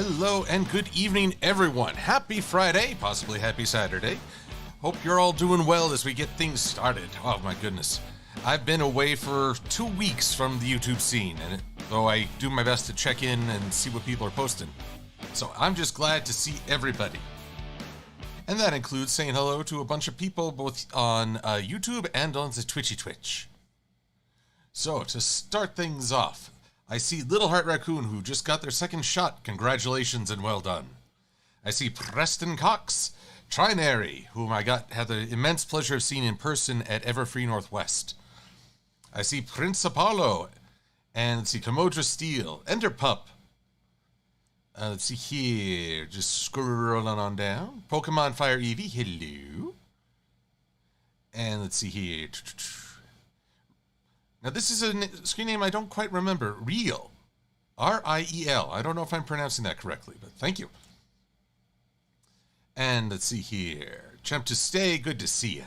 Hello and good evening, everyone. Happy Friday, possibly happy Saturday. Hope you're all doing well as we get things started. Oh my goodness. I've been away for 2 weeks from the YouTube scene, and though I do my best to check in and see what people are posting. So I'm just glad to see everybody. And that includes saying hello to a bunch of people both on YouTube and on the Twitch. So to start things off, I see Little Heart Raccoon, who just got their second shot. Congratulations and well done. I see Preston Cox, Trinary, whom had the immense pleasure of seeing in person at Everfree Northwest. I see Prince Apollo, and let's see, Kamodra Steel, Enderpup. Let's see here, just scrolling on down. Pokemon Fire Eevee, hello. And let's see here. Now, this is a screen name I don't quite remember. Riel. R-I-E-L. I don't know if I'm pronouncing that correctly, but thank you. And let's see here. Champ to stay. Good to see you.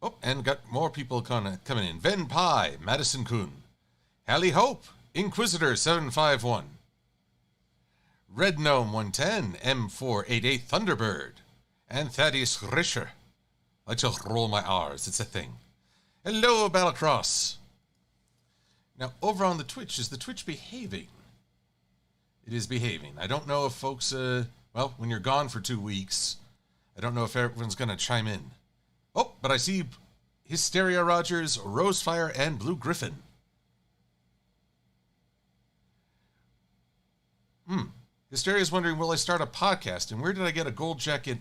Oh, and got more people coming in. Ven Pai. Madison Kun. Hallie Hope. Inquisitor 751. Red Gnome 110. M488 Thunderbird. And Thaddeus Rischer. I just roll my R's. It's a thing. Hello, Battlecross. Now, over on the Twitch, is the Twitch behaving? It is behaving. I don't know if folks, well, when you're gone for 2 weeks, I don't know if everyone's going to chime in. Oh, but I see Hysteria Rogers, Rosefire, and Blue Griffin. Hysteria's wondering, will I start a podcast? And where did I get a gold jacket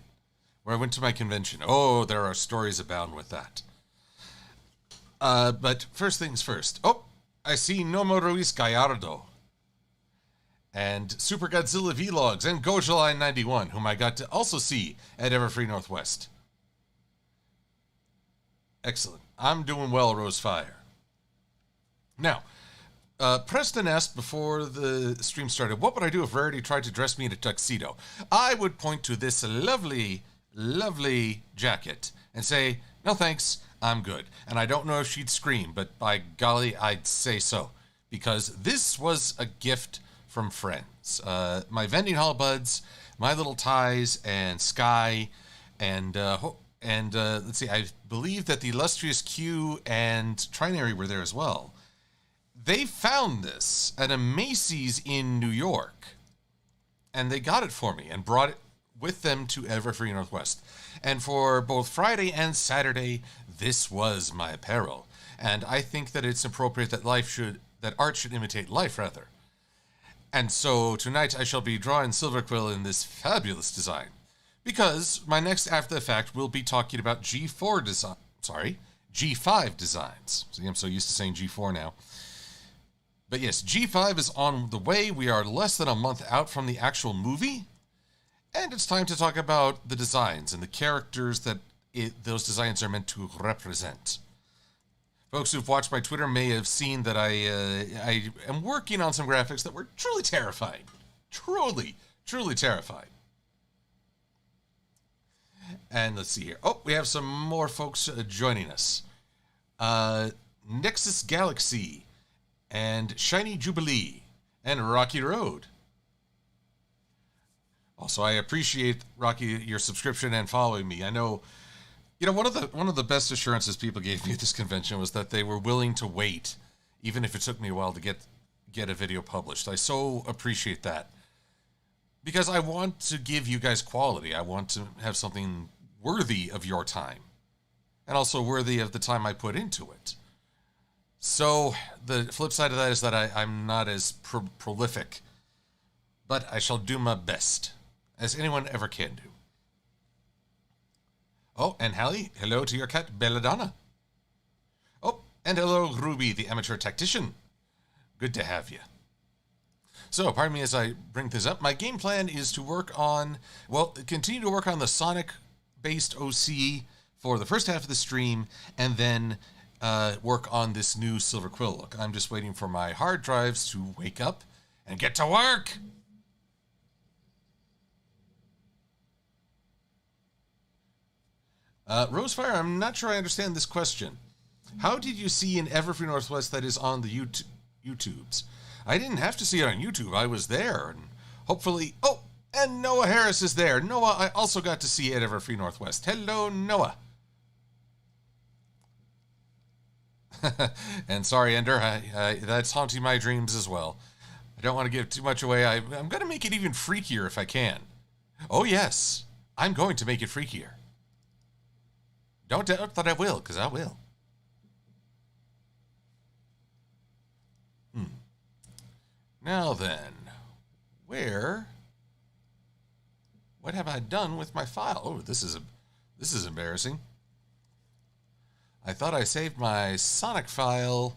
where I went to my convention? Oh, there are stories abound with that. But first things first. Oh, I see Nomo Ruiz Gallardo. And Super Godzilla Vlogs and Gojaline 91, whom I got to also see at Everfree Northwest. Excellent. I'm doing well, Rosefire. Now, Preston asked before the stream started, what would I do if Rarity tried to dress me in a tuxedo? I would point to this lovely jacket and say, no thanks, I'm good. And I don't know if she'd scream, but by golly, I'd say so. Because this was a gift from friends. My vending hall buds, my little ties, and Sky, and let's see, I believe that the illustrious Q and Trinary were there as well. They found this at a Macy's in New York, and they got it for me and brought it with them to Everfree Northwest. And for both Friday and Saturday, this was my apparel. And I think that it's appropriate that art should imitate life, rather. And so tonight I shall be drawing Silver-Quill in this fabulous design. Because my next After the Fact will be talking about G5 designs. See, I'm so used to saying G4 now. But yes, G5 is on the way. We are less than a month out from the actual movie. And it's time to talk about the designs and the characters that those designs are meant to represent. Folks who've watched my Twitter may have seen that I am working on some graphics that were truly terrifying. Truly terrifying. And let's see here. Oh, we have some more folks joining us. Nexus Galaxy and Shiny Jubilee and Rocky Road. Also, I appreciate, Rocky, your subscription and following me. I know, one of the best assurances people gave me at this convention was that they were willing to wait, even if it took me a while to get a video published. I so appreciate that. Because I want to give you guys quality. I want to have something worthy of your time. And also worthy of the time I put into it. So, the flip side of that is that I'm not as prolific. But I shall do my best, as anyone ever can do. Oh, and Hallie, hello to your cat, Belladonna. Oh, and hello, Ruby, the amateur tactician. Good to have you. So, pardon me as I bring this up. My game plan is to continue to work on the Sonic-based OC for the first half of the stream, and then work on this new Silver-Quill look. I'm just waiting for my hard drives to wake up and get to work. Rosefire, I'm not sure I understand this question. How did you see in Everfree Northwest that is on the YouTubes? I didn't have to see it on YouTube. I was there, and hopefully... Oh, and Noah Harris is there. Noah, I also got to see at Everfree Northwest. Hello, Noah. And sorry, Ender, that's haunting my dreams as well. I don't want to give too much away. I'm going to make it even freakier if I can. Oh, yes. I'm going to make it freakier. Don't doubt that I will, because I will. Now then, what have I done with my file? Oh, this is embarrassing. I thought I saved my Sonic file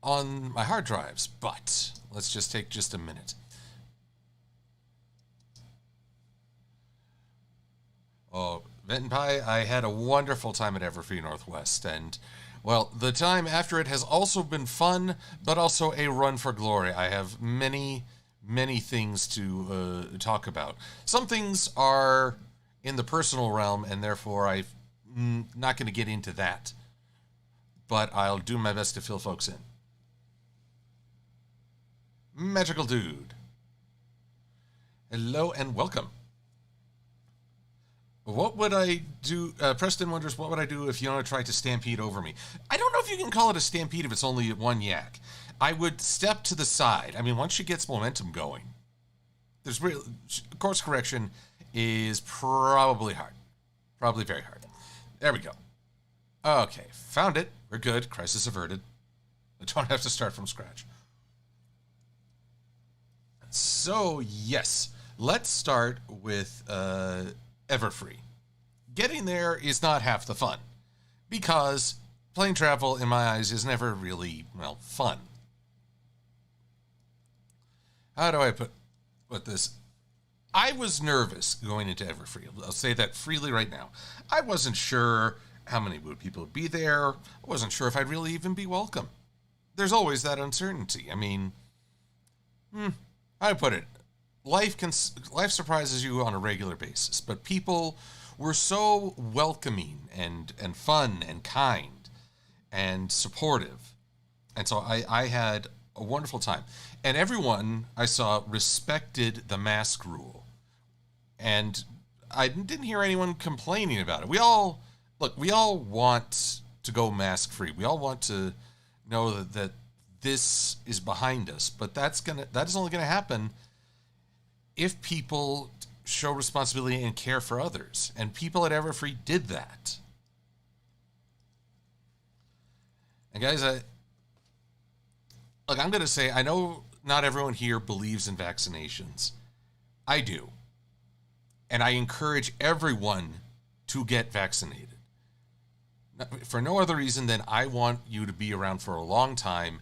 on my hard drives, but let's just take just a minute. Oh, Vent and Pie, I had a wonderful time at Everfree Northwest, and, well, the time after it has also been fun, but also a run for glory. I have many things to talk about. Some things are in the personal realm, and therefore I'm not going to get into that. But I'll do my best to fill folks in. Magical Dude. Hello and welcome. What would I do? Preston wonders, what would I do if Yona tried to stampede over me? I don't know if you can call it a stampede if it's only one yak. I would step to the side. I mean, once she gets momentum going, course correction is probably hard. Probably very hard. There we go. Okay, found it. We're good. Crisis averted. I don't have to start from scratch. So, yes, let's start with Everfree. Getting there is not half the fun, because plane travel, in my eyes, is never really, well, fun. How do I put this? I was nervous going into Everfree. I'll say that freely right now. I wasn't sure how many people would be there. I wasn't sure if I'd really even be welcome. There's always that uncertainty. I mean, I put it, life surprises you on a regular basis, but people were so welcoming and fun and kind and supportive. And so I had a wonderful time. And everyone I saw respected the mask rule. And I didn't hear anyone complaining about it. We all want to go mask free. We all want to know that this is behind us. But that is only gonna happen if people show responsibility and care for others. And people at Everfree did that. And guys, I'm going to say, I know not everyone here believes in vaccinations. I do. And I encourage everyone to get vaccinated. For no other reason than I want you to be around for a long time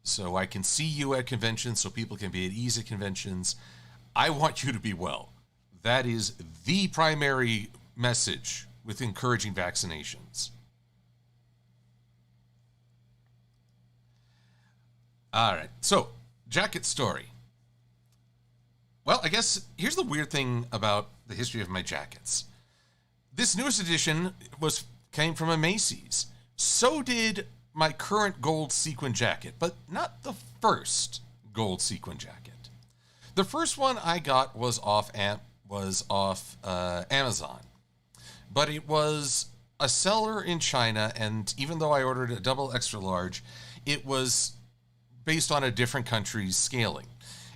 so I can see you at conventions, so people can be at ease at conventions. I want you to be well. That is the primary message with encouraging vaccinations. All right, so jacket story. Well, I guess here's the weird thing about the history of my jackets. This newest edition came from a Macy's. So did my current gold sequin jacket, but not the first gold sequin jacket. The first one I got was off Amazon, but it was a seller in China, and even though I ordered a double extra large, it was based on a different country's scaling.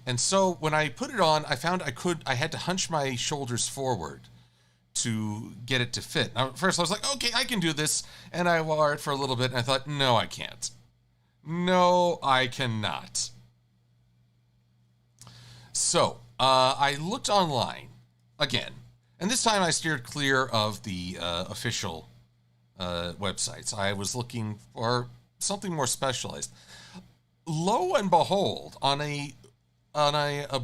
And so when I put it on, I found I had to hunch my shoulders forward to get it to fit. Now, at first I was like, okay, I can do this. And I wore it for a little bit, and I thought, no, I can't. No, I cannot. So I looked online again, and this time I steered clear of the official websites. I was looking for something more specialized. Lo and behold, on a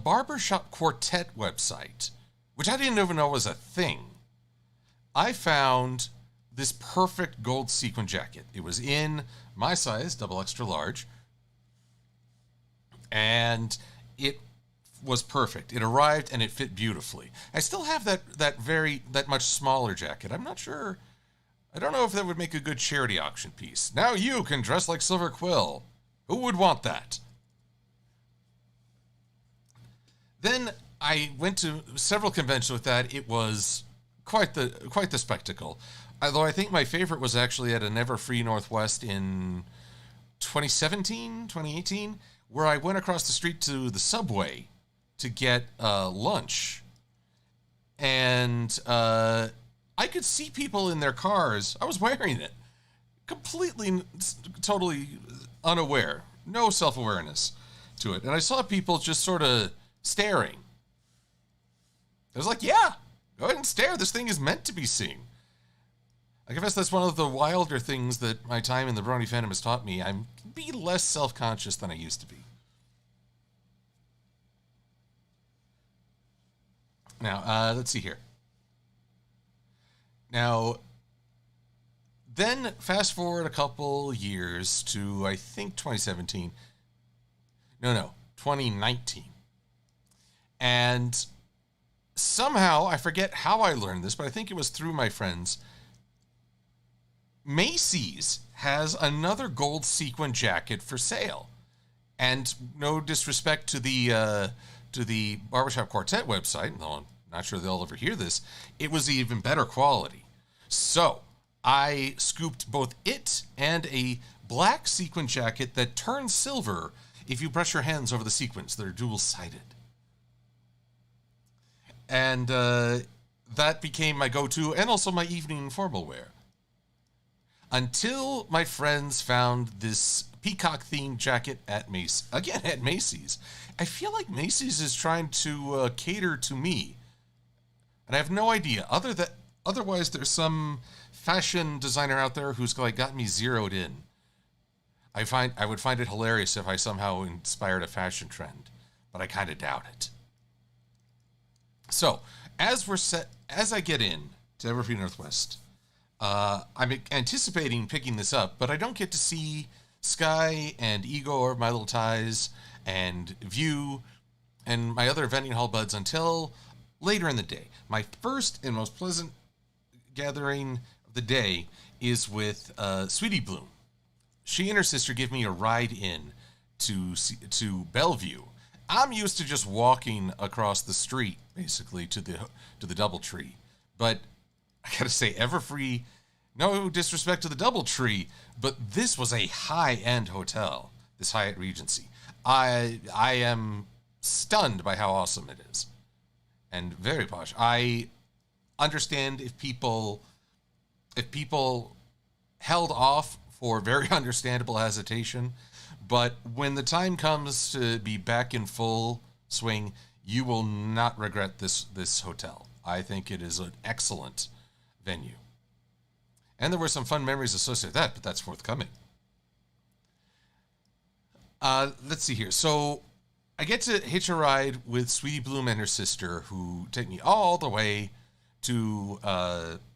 barbershop quartet website, which I didn't even know was a thing, I found this perfect gold sequin jacket. It was in my size, double extra large, and it was perfect. It arrived and it fit beautifully. I still have that much smaller jacket. I'm not sure. I don't know if that would make a good charity auction piece. Now you can dress like Silver-Quill. Who would want that? Then I went to several conventions with that. It was quite the spectacle. Although I think my favorite was actually at an Everfree Northwest in 2017, 2018, where I went across the street to the Subway to get lunch. And I could see people in their cars. I was wearing it. Completely, totally unaware. No self-awareness to it. And I saw people just sort of staring. I was like, yeah, go ahead and stare. This thing is meant to be seen. I guess that's one of the wilder things that my time in the Brony fandom has taught me. I'm be less self-conscious than I used to be. Now, let's see here. Now, then fast forward a couple years to, I think, 2017. No, 2019. And somehow, I forget how I learned this, but I think it was through my friends. Macy's has another gold sequin jacket for sale. And no disrespect to the Barbershop Quartet website, though I'm not sure they'll ever hear this, it was even better quality. So I scooped both it and a black sequin jacket that turns silver if you brush your hands over the sequins. They're dual-sided. And that became my go-to and also my evening formal wear. Until my friends found this peacock-themed jacket at Macy's. I feel like Macy's is trying to cater to me. And I have no idea. Otherwise, there's some fashion designer out there who's like got me zeroed in. I would find it hilarious if I somehow inspired a fashion trend, but I kind of doubt it. So, as I get in to Everfree Northwest, I'm anticipating picking this up, but I don't get to see Sky and Igor, my little ties, and View, and my other vending hall buds until later in the day. My first and most pleasant gathering of the day is with Sweetie Bloom. She and her sister give me a ride in to Bellevue. I'm used to just walking across the street, basically, to the DoubleTree. But I gotta say, Everfree, no disrespect to the DoubleTree, but this was a high-end hotel, this Hyatt Regency. I am stunned by how awesome it is. And very posh. I understand if people held off for very understandable hesitation, but when the time comes to be back in full swing, you will not regret this hotel. I think it is an excellent venue. And there were some fun memories associated with that, but that's forthcoming. Let's see here. So I get to hitch a ride with Sweetie Bloom and her sister, who take me all the way to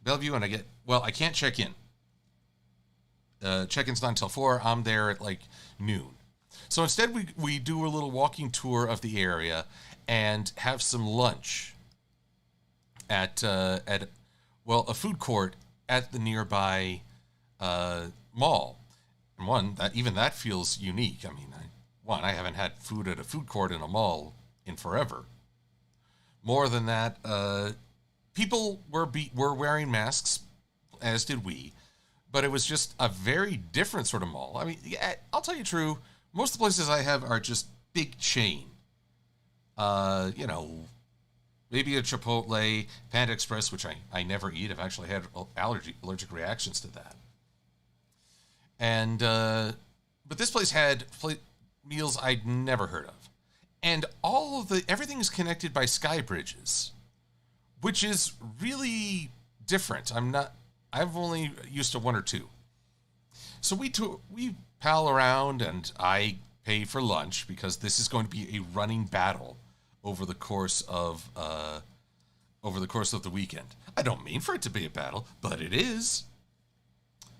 Bellevue, and I can't check in. Check-in's not until 4. I'm there at like noon. So instead, we do a little walking tour of the area and have some lunch at a food court at the nearby mall. And that feels unique. I mean, I haven't had food at a food court in a mall in forever. More than that, people were wearing masks, as did we, but it was just a very different sort of mall. I mean, I'll tell you true, most of the places I have are just big chain. Maybe a Chipotle, Panda Express, which I never eat. I've actually had allergic reactions to that. And but this place had meals I'd never heard of, and everything is connected by sky bridges, which is really different. I've only used to one or two. So we pal around, and I pay for lunch because this is going to be a running battle over the course of the weekend. I don't mean for it to be a battle, but it is.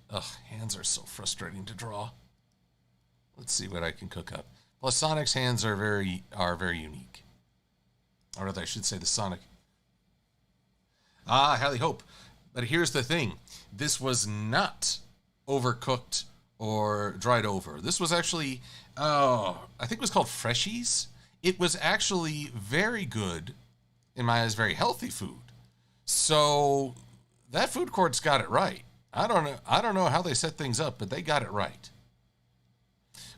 Ugh, hands are so frustrating to draw. Let's see what I can cook up. Plus, Sonic's hands are very unique. Or rather, I should say the Sonic. Hally hope. But here's the thing. This was not overcooked or dried over. This was actually, I think it was called Freshies. it was actually very good, in my eyes, very healthy food. So that food court's got it right. I don't know how they set things up, but they got it right.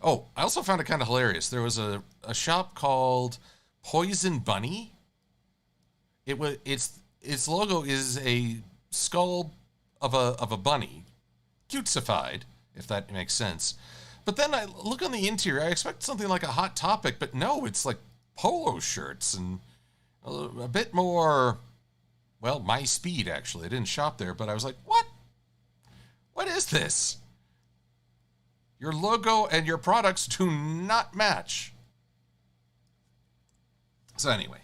Oh, I also found it kind of hilarious. There was a shop called Poison Bunny. Its logo is a skull of a bunny, cutesified, if that makes sense. But then I look on the interior, I expect something like a Hot Topic, but no, it's like polo shirts and a bit more, well, my speed, actually. I didn't shop there, but I was like, what? What is this? Your logo and your products do not match. So anyway,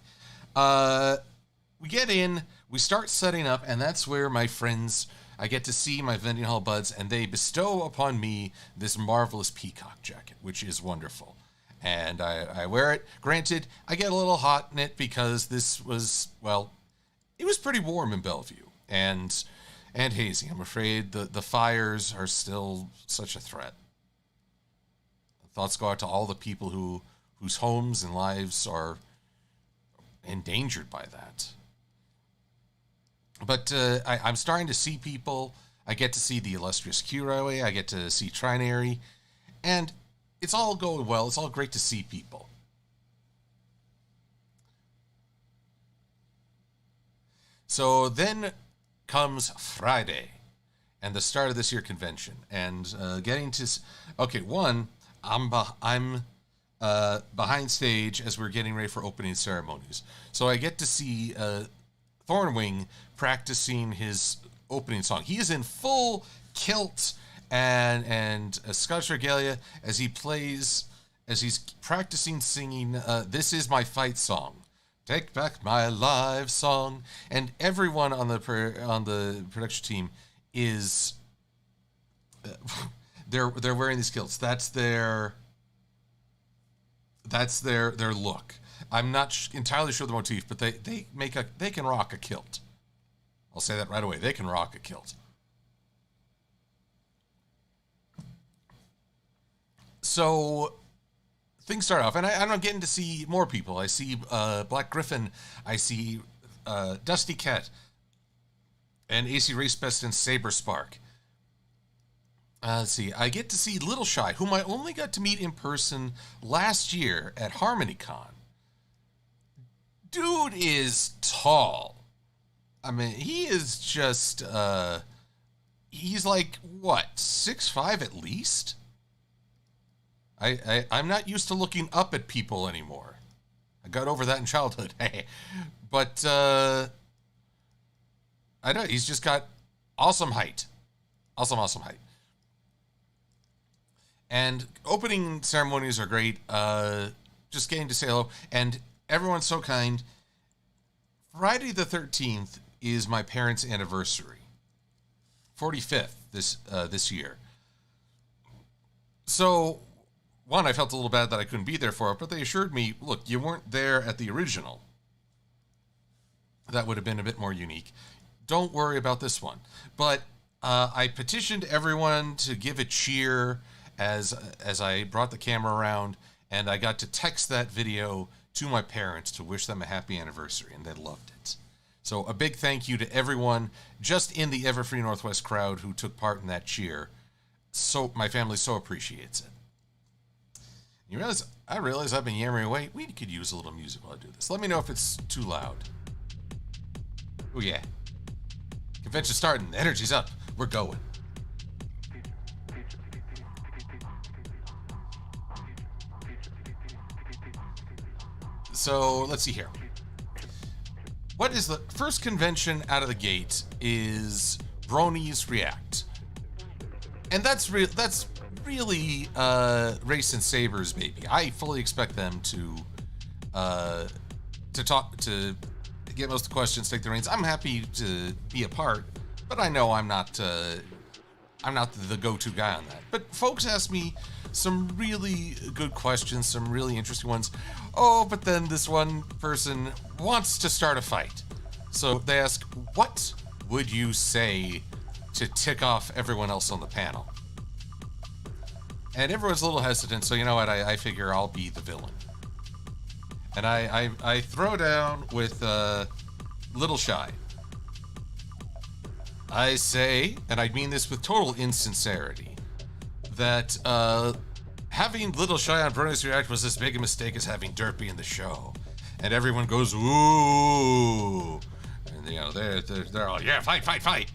we get in, we start setting up, and that's where my friends, I get to see my vending hall buds, and they bestow upon me this marvelous peacock jacket, which is wonderful. And I wear it. Granted, I get a little hot in it because this was, well, it was pretty warm in Bellevue and hazy. I'm afraid the fires are still such a threat. Thoughts go out to all the people whose homes and lives are endangered by that. But I'm starting to see people. I get to see the illustrious Q Railway. I get to see Trinary. And it's all going well. It's all great to see people. So then comes Friday and the start of this year convention. And getting to... Okay, one, I'm behind stage as we're getting ready for opening ceremonies. So I get to see Thornwing practicing his opening song. He is in full kilt and a Scottish regalia as he's practicing singing This Is My Fight Song. Take Back My Live song. And everyone on the production team is they're wearing these kilts. That's their look. I'm not entirely sure the motif, but they can rock a kilt. I'll say that right away. They can rock a kilt. So things start off, and I'm getting to see more people. I see Black Griffin. I see Dusty Cat and AC Race Best and Saber Spark. Let's see. I get to see Little Shy, whom I only got to meet in person last year at HarmonyCon. Dude is tall. I mean, he is just, he's like, what, 6'5" at least? I'm not used to looking up at people anymore. I got over that in childhood. But, I know, he's just got awesome height. Awesome height. And opening ceremonies are great. Just getting to say hello. And everyone's so kind. Friday the 13th is my parents' anniversary. 45th this year. So, one, I felt a little bad that I couldn't be there for it, but they assured me, look, you weren't there at the original. That would have been a bit more unique. Don't worry about this one. But I petitioned everyone to give a cheer as I brought the camera around, and I got to text that video to my parents to wish them a happy anniversary, and they loved it. So a big thank you to everyone just in the Everfree Northwest crowd who took part in that cheer. So my family so appreciates it. I realize I've been yammering away. We could use a little music while I do this. Let me know if it's too loud. Oh yeah. Convention starting. The energy's up. We're going. So let's see here. What is the first convention out of the gate is Bronies React. And that's really Race and Saber's baby. I fully expect them to get most of the questions, take the reins. I'm happy to be a part, but I know I'm not the go-to guy on that. But folks ask me some really good questions, some really interesting ones. Oh, but then this one person wants to start a fight. So they ask, what would you say to tick off everyone else on the panel? And everyone's a little hesitant, so you know what? I figure I'll be the villain. And I throw down with Little Shy. I say, and I mean this with total insincerity, that having Little Shy on Bronies React was as big a mistake as having Derpy in the show. And everyone goes, ooh. And, you know, they're all, yeah, fight, fight, fight.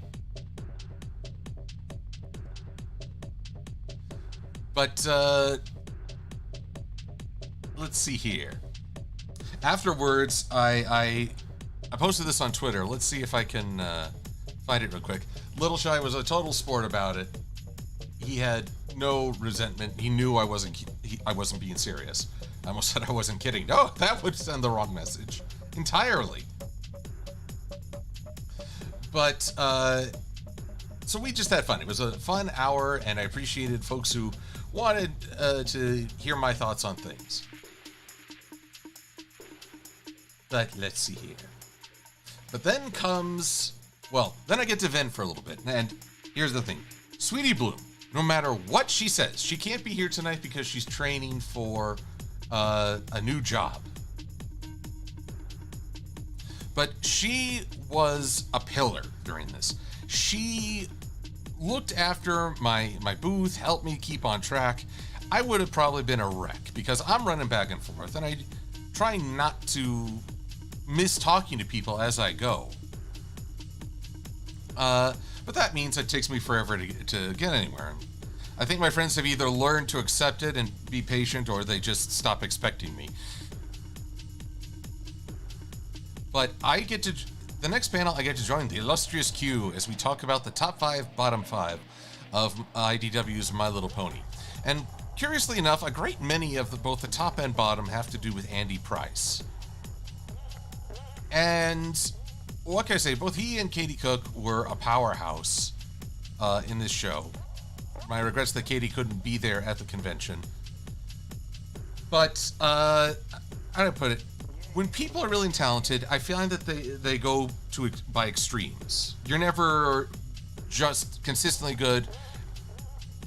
But, let's see here. Afterwards, I posted this on Twitter. Let's see if I can find it real quick. Little Shy was a total sport about it. He had no resentment. He knew I wasn't being serious. I almost said I wasn't kidding. No, that would send the wrong message entirely. But so we just had fun. It was a fun hour, and I appreciated folks who wanted to hear my thoughts on things. But let's see here. But then comes, well, then I get to vent for a little bit. And here's the thing. Sweetie Bloom, no matter what she says, she can't be here tonight because she's training for a new job. But she was a pillar during this. She looked after my booth, helped me keep on track. I would have probably been a wreck because I'm running back and forth, and I try not to miss talking to people as I go. But that means it takes me forever to get anywhere. I think my friends have either learned to accept it and be patient, or they just stop expecting me. But the next panel, I get to join the illustrious Q as we talk about the top 5, bottom 5 of IDW's My Little Pony. And curiously enough, a great many of both the top and bottom have to do with Andy Price. And what can I say? Both he and Katie Cook were a powerhouse in this show. My regrets that Katie couldn't be there at the convention. But, how do I put it? When people are really talented, I find that they go by extremes. You're never just consistently good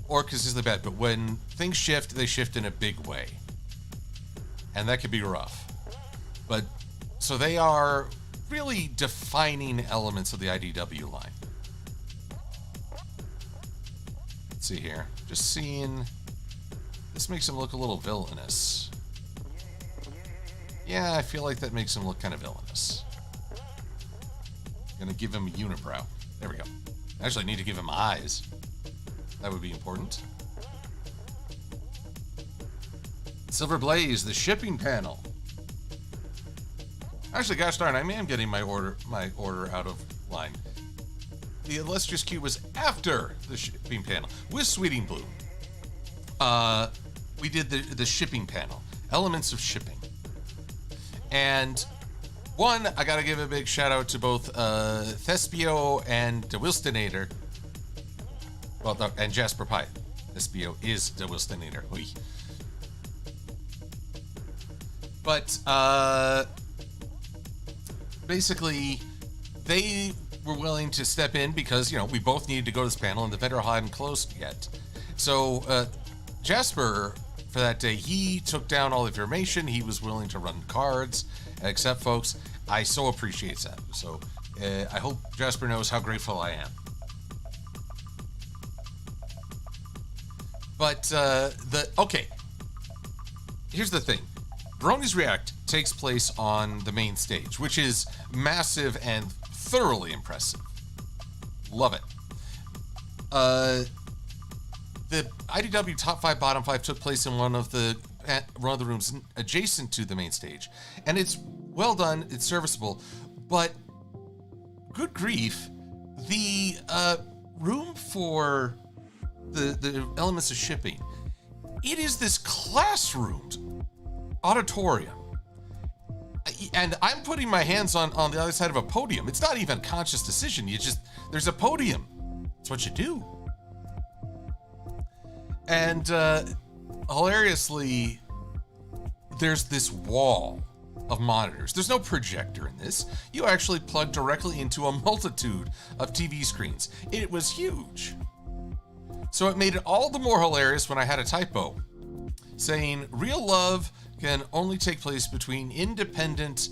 or consistently bad, but when things shift, they shift in a big way. And that can be rough. But, so they are really defining elements of the IDW line. Let's see here. Just seeing, this makes him look a little villainous. Yeah, I feel like that makes him look kind of villainous. Gonna give him a unibrow. There we go. Actually, I need to give him eyes. That would be important. Silver Blaze, the shipping panel. Actually, gosh darn, I am getting my order out of line. The illustrious Q was after the shipping panel with Sweetie Bloom. We did the shipping panel, elements of shipping. And one, I gotta give a big shout out to both Thespio and De Wilstonator. Well, and Jasper Pye. Thespio is De Wilstonator. Oy. But basically, they were willing to step in because, you know, we both needed to go to this panel and the vendor hall hadn't closed yet. So Jasper, for that day, he took down all the information. He was willing to run cards, accept folks. I so appreciate that. So I hope Jasper knows how grateful I am. But okay, here's the thing. Bronies React takes place on the main stage, which is massive and thoroughly impressive. Love it. The IDW top 5, bottom 5 took place in one of the rooms adjacent to the main stage, and it's well done. It's serviceable, but good grief, the room for the elements of shipping, it is this classroom auditorium. And I'm putting my hands on the other side of a podium. It's not even a conscious decision. There's a podium. It's what you do. And hilariously, there's this wall of monitors. There's no projector in this. You actually plug directly into a multitude of TV screens. It was huge. So it made it all the more hilarious when I had a typo saying real love can only take place between independent,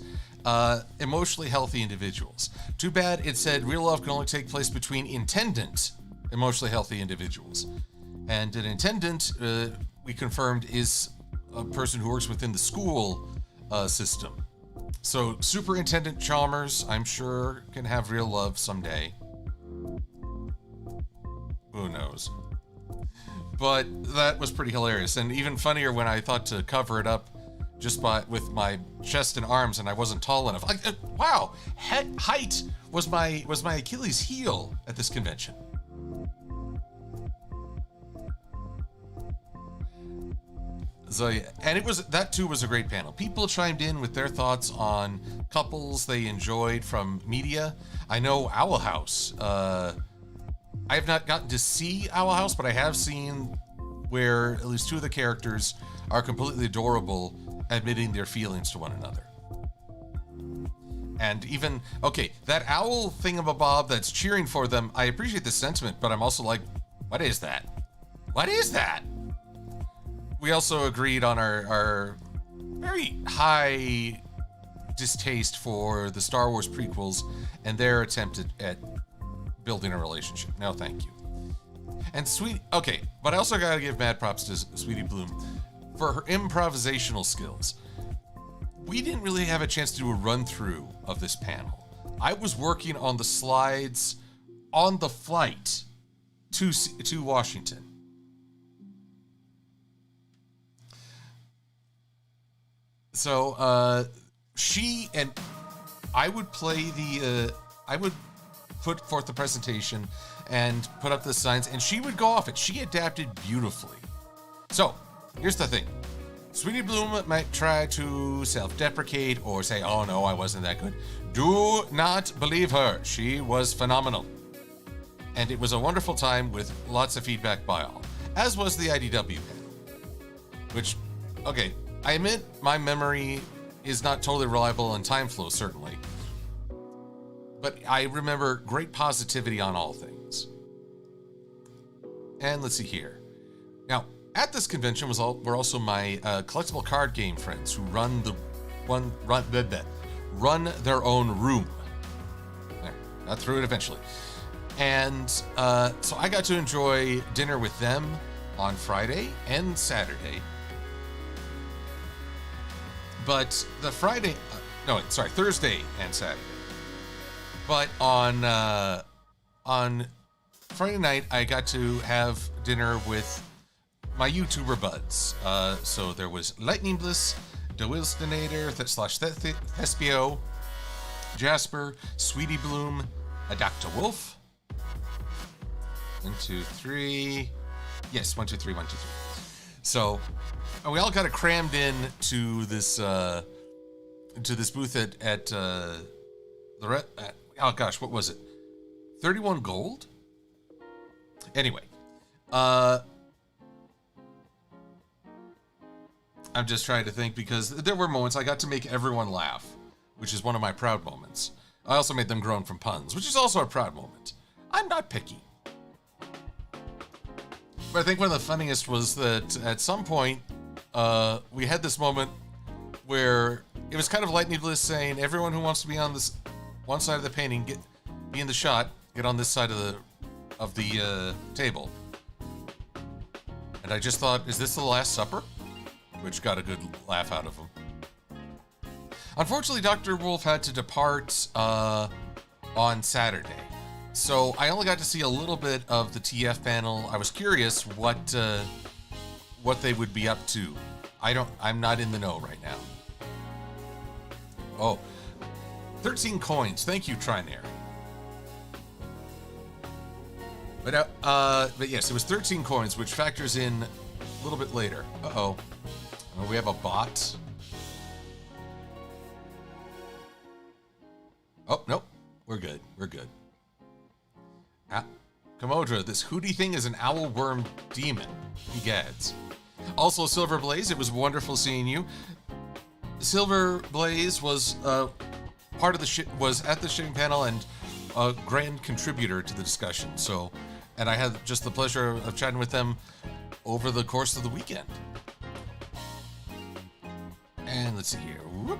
emotionally healthy individuals. Too bad it said real love can only take place between intendant, emotionally healthy individuals. And an intendant, we confirmed, is a person who works within the school system. So Superintendent Chalmers, I'm sure, can have real love someday. Who knows? But that was pretty hilarious, and even funnier when I thought to cover it up just with my chest and arms, and I wasn't tall enough. Wow, height was my Achilles heel at this convention. So yeah, and that too was a great panel. People chimed in with their thoughts on couples they enjoyed from media. I know Owl House. I have not gotten to see Owl House, but I have seen where at least two of the characters are completely adorable, admitting their feelings to one another. And even, okay, that owl thingamabob that's cheering for them, I appreciate the sentiment, but I'm also like, what is that? What is that? We also agreed on our very high distaste for the Star Wars prequels and their attempt at building a relationship. No, thank you. And okay, but I also gotta give mad props to Sweetie Bloom for her improvisational skills. We didn't really have a chance to do a run-through of this panel. I was working on the slides on the flight to Washington. So, she and I would play I would put forth the presentation and put up the signs, and she would go off it. She adapted beautifully. So, here's the thing. Sweetie Bloom might try to self-deprecate or say, oh no, I wasn't that good. Do not believe her. She was phenomenal. And it was a wonderful time with lots of feedback by all, as was the IDW panel. Which, okay, I admit my memory is not totally reliable and time flow, certainly. But I remember great positivity on all things. And let's see here. Now, at this convention were also my collectible card game friends who run their own room. There, got through it eventually. And so I got to enjoy dinner with them on Friday and Saturday. But the Thursday and Saturday. But on Friday night, I got to have dinner with my YouTuber buds. So there was Lightning Bliss, DeWilstonator / Thespio, Jasper, Sweetie Bloom, a Dr. Wolf. 1, 2, 3. Yes, 1, 2, 3, 1, 2, 3. So we all kind of crammed in to this booth at oh gosh, what was it? 31 gold? Anyway, I'm just trying to think because there were moments I got to make everyone laugh, which is one of my proud moments. I also made them groan from puns, which is also a proud moment. I'm not picky. But I think one of the funniest was that at some point, we had this moment where it was kind of Lightning Bliss saying, everyone who wants to be on this one side of the painting, be in the shot, get on this side of the table. And I just thought, is this the Last Supper? Which got a good laugh out of him. Unfortunately, Dr. Wolf had to depart on Saturday. So I only got to see a little bit of the TF panel. I was curious what they would be up to. I'm not in the know right now. Oh, 13 coins. Thank you, Trinary. But yes, it was 13 coins, which factors in a little bit later. Uh-oh. Oh, we have a bot. Oh, nope. We're good. We're good. Commodra, this hootie thing is an owl worm demon. Egads. Also, Silver Blaze, it was wonderful seeing you. Silver Blaze was part of was at the shipping panel and a grand contributor to the discussion. So, and I had just the pleasure of chatting with them over the course of the weekend. let's see here. Whoop.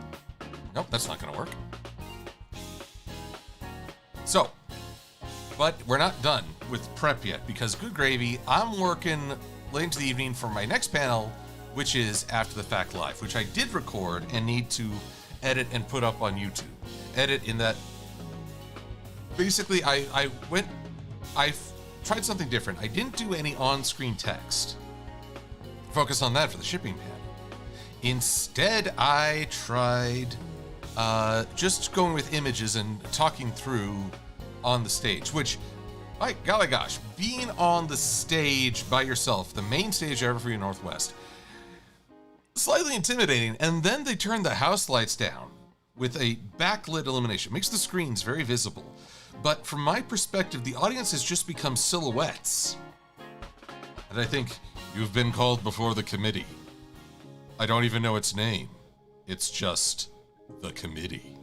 Nope, that's not going to work. So, but we're not done with prep yet because good gravy, I'm working late into the evening for my next panel, which is After the Fact Live, which I did record and need to edit and put up on YouTube. Edit in that, basically I tried something different. I didn't do any on-screen text. Focus on that for the shipping panel. Instead, I tried just going with images and talking through on the stage, which, my golly gosh, being on the stage by yourself, the main stage of Everfree Northwest, slightly intimidating. And then they turned the house lights down with a backlit illumination. Makes the screens very visible. But from my perspective, the audience has just become silhouettes. And I think, you've been called before the committee. I don't even know its name. It's just the committee.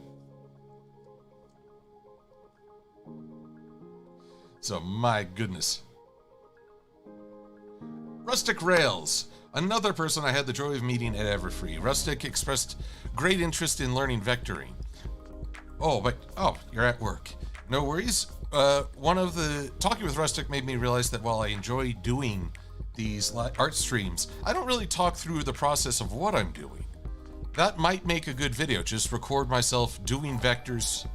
So, my goodness. Rustic Rails, another person I had the joy of meeting at Everfree. Rustic expressed great interest in learning vectoring. Oh, you're at work. No worries. Talking with Rustic made me realize that while I enjoy doing these art streams, I don't really talk through the process of what I'm doing. That might make a good video, just record myself doing vectors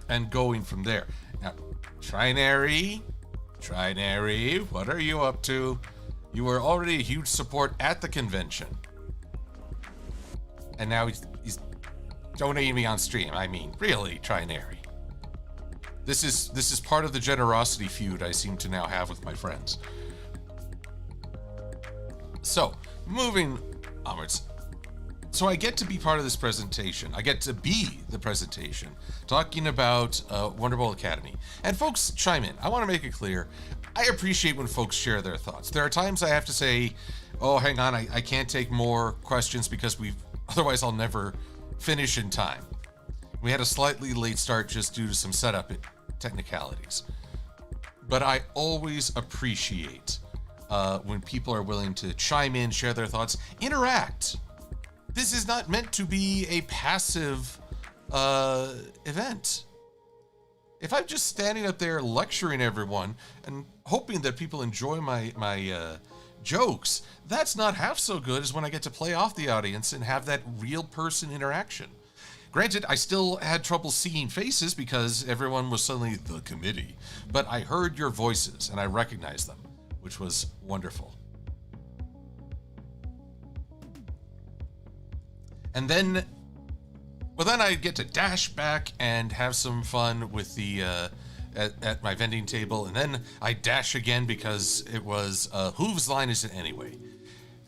and going from there. Now, Trinary, what are you up to? You were already a huge support at the convention. And now he's donating me on stream. I mean, really, Trinary. This is part of the generosity feud I seem to now have with my friends. So, moving onwards. So I get to be part of this presentation. I get to be the presentation, talking about Wonderful Academy. And folks, chime in. I want to make it clear, I appreciate when folks share their thoughts. There are times I have to say, oh, hang on, I can't take more questions because otherwise I'll never finish in time. We had a slightly late start just due to some setup technicalities. But I always appreciate when people are willing to chime in, share their thoughts, interact. This is not meant to be a passive event. If I'm just standing up there lecturing everyone and hoping that people enjoy my jokes, that's not half so good as when I get to play off the audience and have that real person interaction. Granted, I still had trouble seeing faces because everyone was suddenly the committee, but I heard your voices and I recognized them, which was wonderful. And then I get to dash back and have some fun with the at my vending table, and then I dash again because it was whose line is it anyway?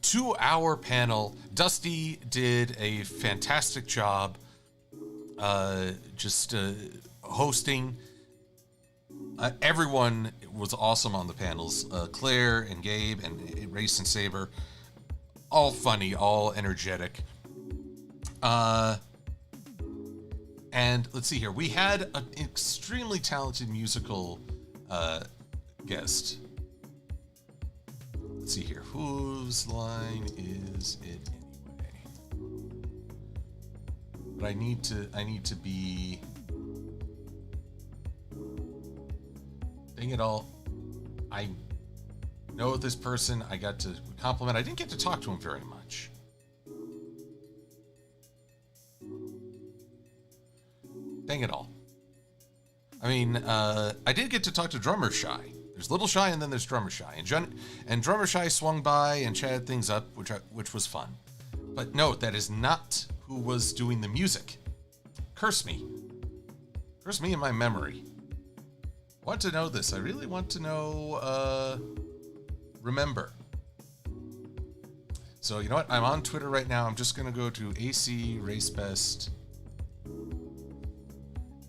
2-hour panel. Dusty did a fantastic job, hosting. Everyone was awesome on the panels. Claire and Gabe and Race and Saber, all funny, all energetic. And let's see here. We had an extremely talented musical guest. Let's see here. Whose line is it anyway? But I need to be. Dang it all. I know this person. I got to compliment. I didn't get to talk to him very much. Dang it all. I mean, I did get to talk to Drummer Shy. There's Little Shy and then there's Drummer Shy. And Drummer Shy swung by and chatted things up, which was fun. But note, that is not who was doing the music. Curse me. Curse me in my memory. I want to know this. I really want to know, remember. So, you know what? I'm on Twitter right now. I'm just going to go to AC Race Best.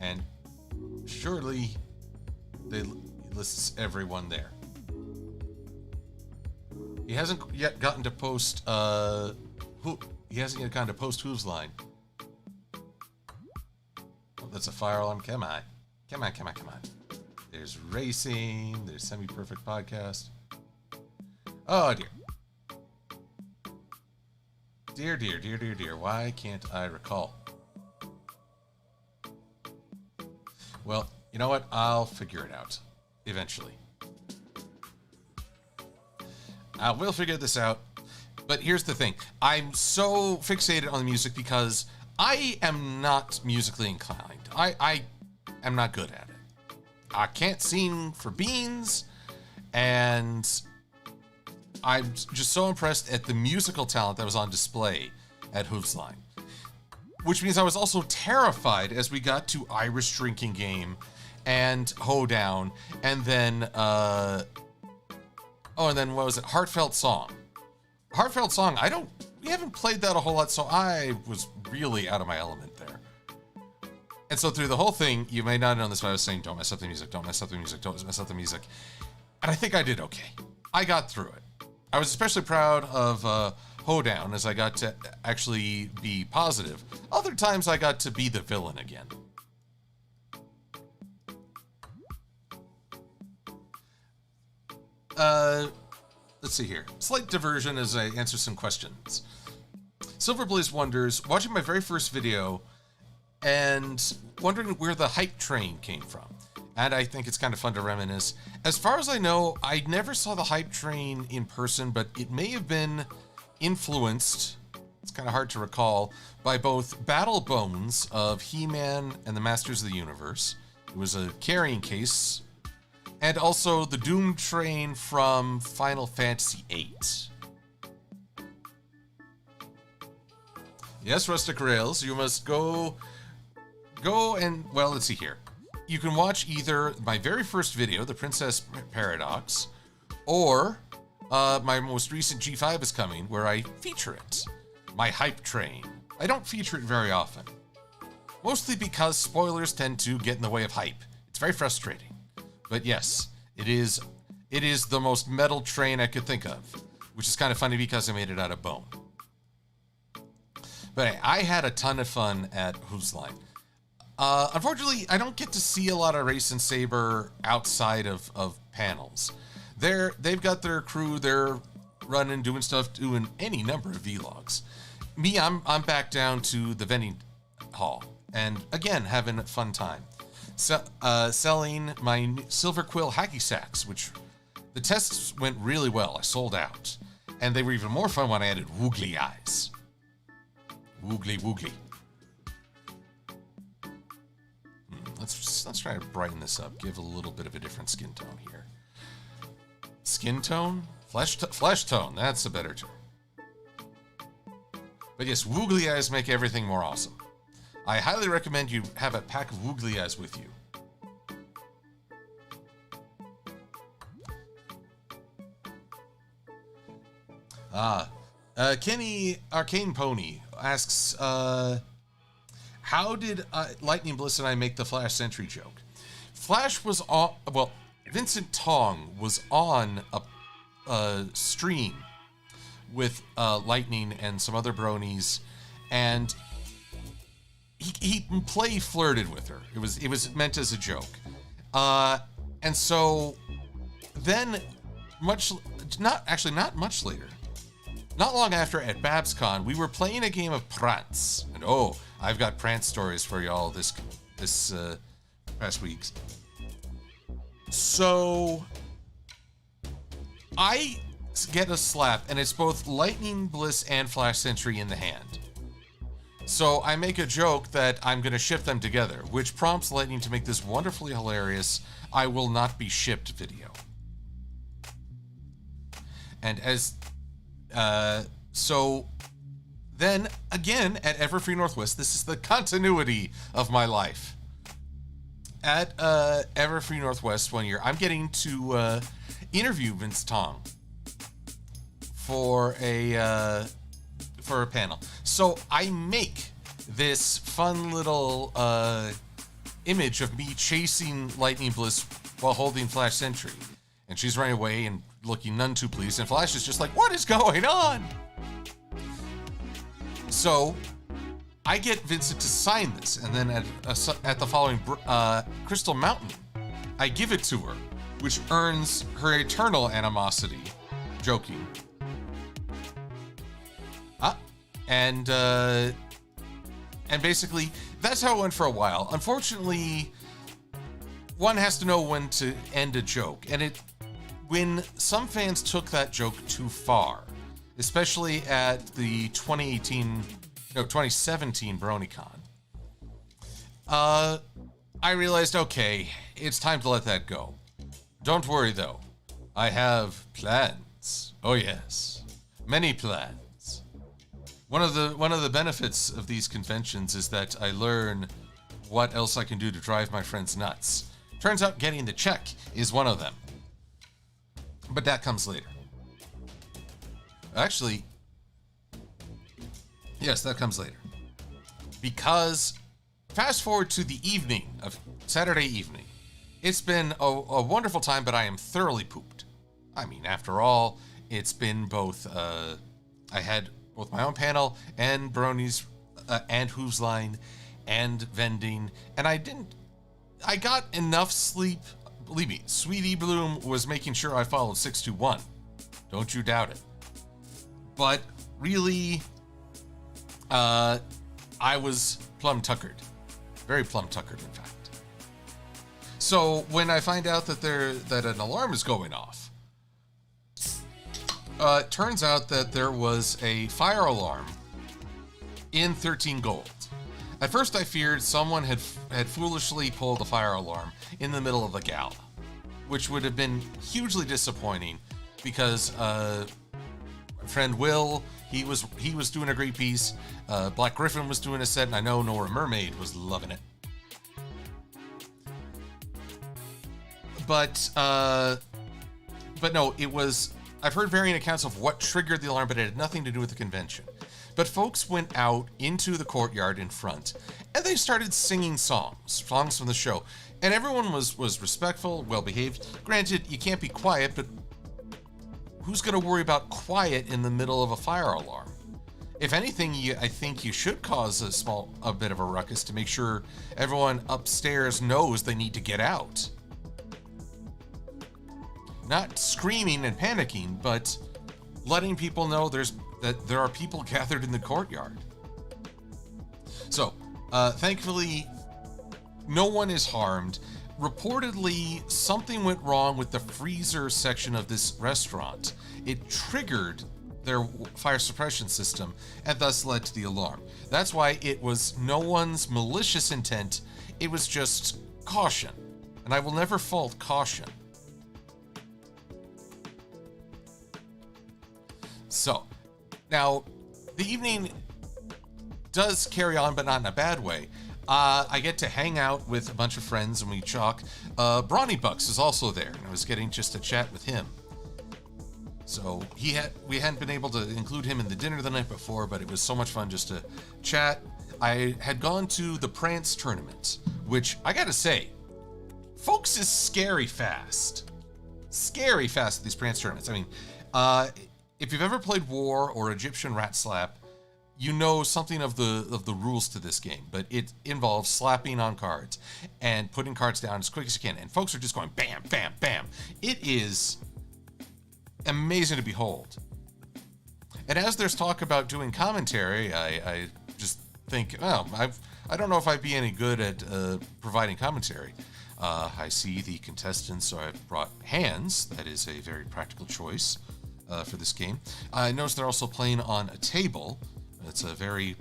And surely they lists everyone there. He hasn't yet gotten to post he hasn't yet gotten to post whose line. Oh, that's a fire alarm. Come on. There's racing, there's semi-perfect podcast. Oh dear. Dear, dear, dear, dear, dear. Why can't I recall? Well, you know what? I'll figure it out eventually. I will figure this out. But here's the thing. I'm so fixated on the music because I am not musically inclined. I am not good at it. I can't sing for beans, and I'm just so impressed at the musical talent that was on display at Hoofsline. Which means I was also terrified as we got to Irish Drinking Game and Hoedown, and then, and then what was it? Heartfelt Song. Heartfelt Song, we haven't played that a whole lot, so I was really out of my element there. And so through the whole thing, you may not have known this, but I was saying, don't mess up the music, don't mess up the music, don't mess up the music. And I think I did okay. I got through it. I was especially proud of Hoedown, as I got to actually be positive. Other times I got to be the villain again. Let's see here. Slight diversion as I answer some questions. Silverblaze wonders, watching my very first video and wondering where the hype train came from. And I think it's kind of fun to reminisce. As far as I know, I never saw the hype train in person, but it may have been influenced, it's kind of hard to recall, by both Battle Bones of He-Man and the Masters of the Universe. It was a carrying case. And also the Doom Train from Final Fantasy VIII. Yes, Rustic Rails, you must go and, well, let's see here. You can watch either my very first video, The Princess Paradox, or my most recent G5 is coming, where I feature it. My hype train. I don't feature it very often. Mostly because spoilers tend to get in the way of hype. It's very frustrating. But yes, it is the most metal train I could think of, which is kind of funny because I made it out of bone. But hey, I had a ton of fun at Hoofsline. Unfortunately, I don't get to see a lot of Race and Saber outside of panels. They've got their crew, they're running, doing stuff, doing any number of vlogs. Me, I'm back down to the vending hall, and again, having a fun time. Selling my Silver-Quill hacky sacks, which the tests went really well. I sold out. And they were even more fun when I added woogly eyes. Woogly, woogly. Let's try to brighten this up. Give a little bit of a different skin tone here. Skin tone? Flesh tone. That's a better term. But yes, woogly eyes make everything more awesome. I highly recommend you have a pack of woogly eyes with you. Kenny Arcane Pony asks, how did Lightning Bliss and I make the Flash Sentry joke? Flash was on, well, Vincent Tong was on a stream with Lightning and some other bronies, and he play flirted with her. It was meant as a joke. And so then not much later, not long after at BabsCon, we were playing a game of Prance. And oh, I've got Prance stories for y'all this past weeks. So I get a slap, and it's both Lightning Bliss and Flash Sentry in the hand. So I make a joke that I'm going to ship them together, which prompts Lightning to make this wonderfully hilarious "I will not be shipped" video. And so then again at Everfree Northwest, this is the continuity of my life. At Everfree Northwest one year, I'm getting to interview Vince Tong for a panel. So I make this fun little image of me chasing Lightning Bliss while holding Flash Sentry. And she's running away and looking none too pleased. And Flash is just like, what is going on? So I get Vincent to sign this. And then at the following Crystal Mountain, I give it to her, which earns her eternal animosity. Joking. And basically, that's how it went for a while. Unfortunately, one has to know when to end a joke. And when some fans took that joke too far, especially at the 2017 BronyCon, I realized, okay, it's time to let that go. Don't worry, though. I have plans. Oh, yes. Many plans. One of the benefits of these conventions is that I learn what else I can do to drive my friends nuts. Turns out getting the check is one of them. But that comes later. Actually, yes, that comes later. Because fast forward to the evening of Saturday evening. It's been a wonderful time, but I am thoroughly pooped. I mean, after all, it's been both, I had both my own panel and Bronies and Who's Line and vending, and I got enough sleep. Believe me, Sweetie Bloom was making sure I followed 621. Don't you doubt it. But really, I was plum-tuckered. Very plum-tuckered, in fact. So when I find out that an alarm is going off, it turns out that there was a fire alarm in 13 Gold. At first I feared someone had foolishly pulled a fire alarm in the middle of the gala, which would have been hugely disappointing because my friend Will, he was doing a great piece. Black Griffin was doing a set, and I know Nora Mermaid was loving it. But no, it was. I've heard varying accounts of what triggered the alarm, but it had nothing to do with the convention. But folks went out into the courtyard in front, and they started singing songs from the show, and everyone was respectful, well behaved. Granted, you can't be quiet, but who's going to worry about quiet in the middle of a fire alarm? If anything, I think you should cause a bit of a ruckus to make sure everyone upstairs knows they need to get out. Not screaming and panicking, but letting people know that there are people gathered in the courtyard. So, thankfully, no one is harmed. Reportedly, something went wrong with the freezer section of this restaurant. It triggered their fire suppression system and thus led to the alarm. That's why it was no one's malicious intent. It was just caution. And I will never fault caution. So, now, the evening does carry on, but not in a bad way. I get to hang out with a bunch of friends and we chalk. Bronny Bucks is also there, and I was getting just to chat with him. So we hadn't been able to include him in the dinner the night before, but it was so much fun just to chat. I had gone to the Prance tournament, which I gotta say, folks is scary fast. Scary fast at these Prance tournaments. I mean, if you've ever played War or Egyptian Rat Slap, you know something of the rules to this game, but it involves slapping on cards and putting cards down as quick as you can, and folks are just going bam, bam, bam. It is amazing to behold. And as there's talk about doing commentary, I just think, oh, I don't know if I'd be any good at providing commentary. I see the contestants have brought hands. That is a very practical choice for this game. I notice they're also playing on a table. It's a very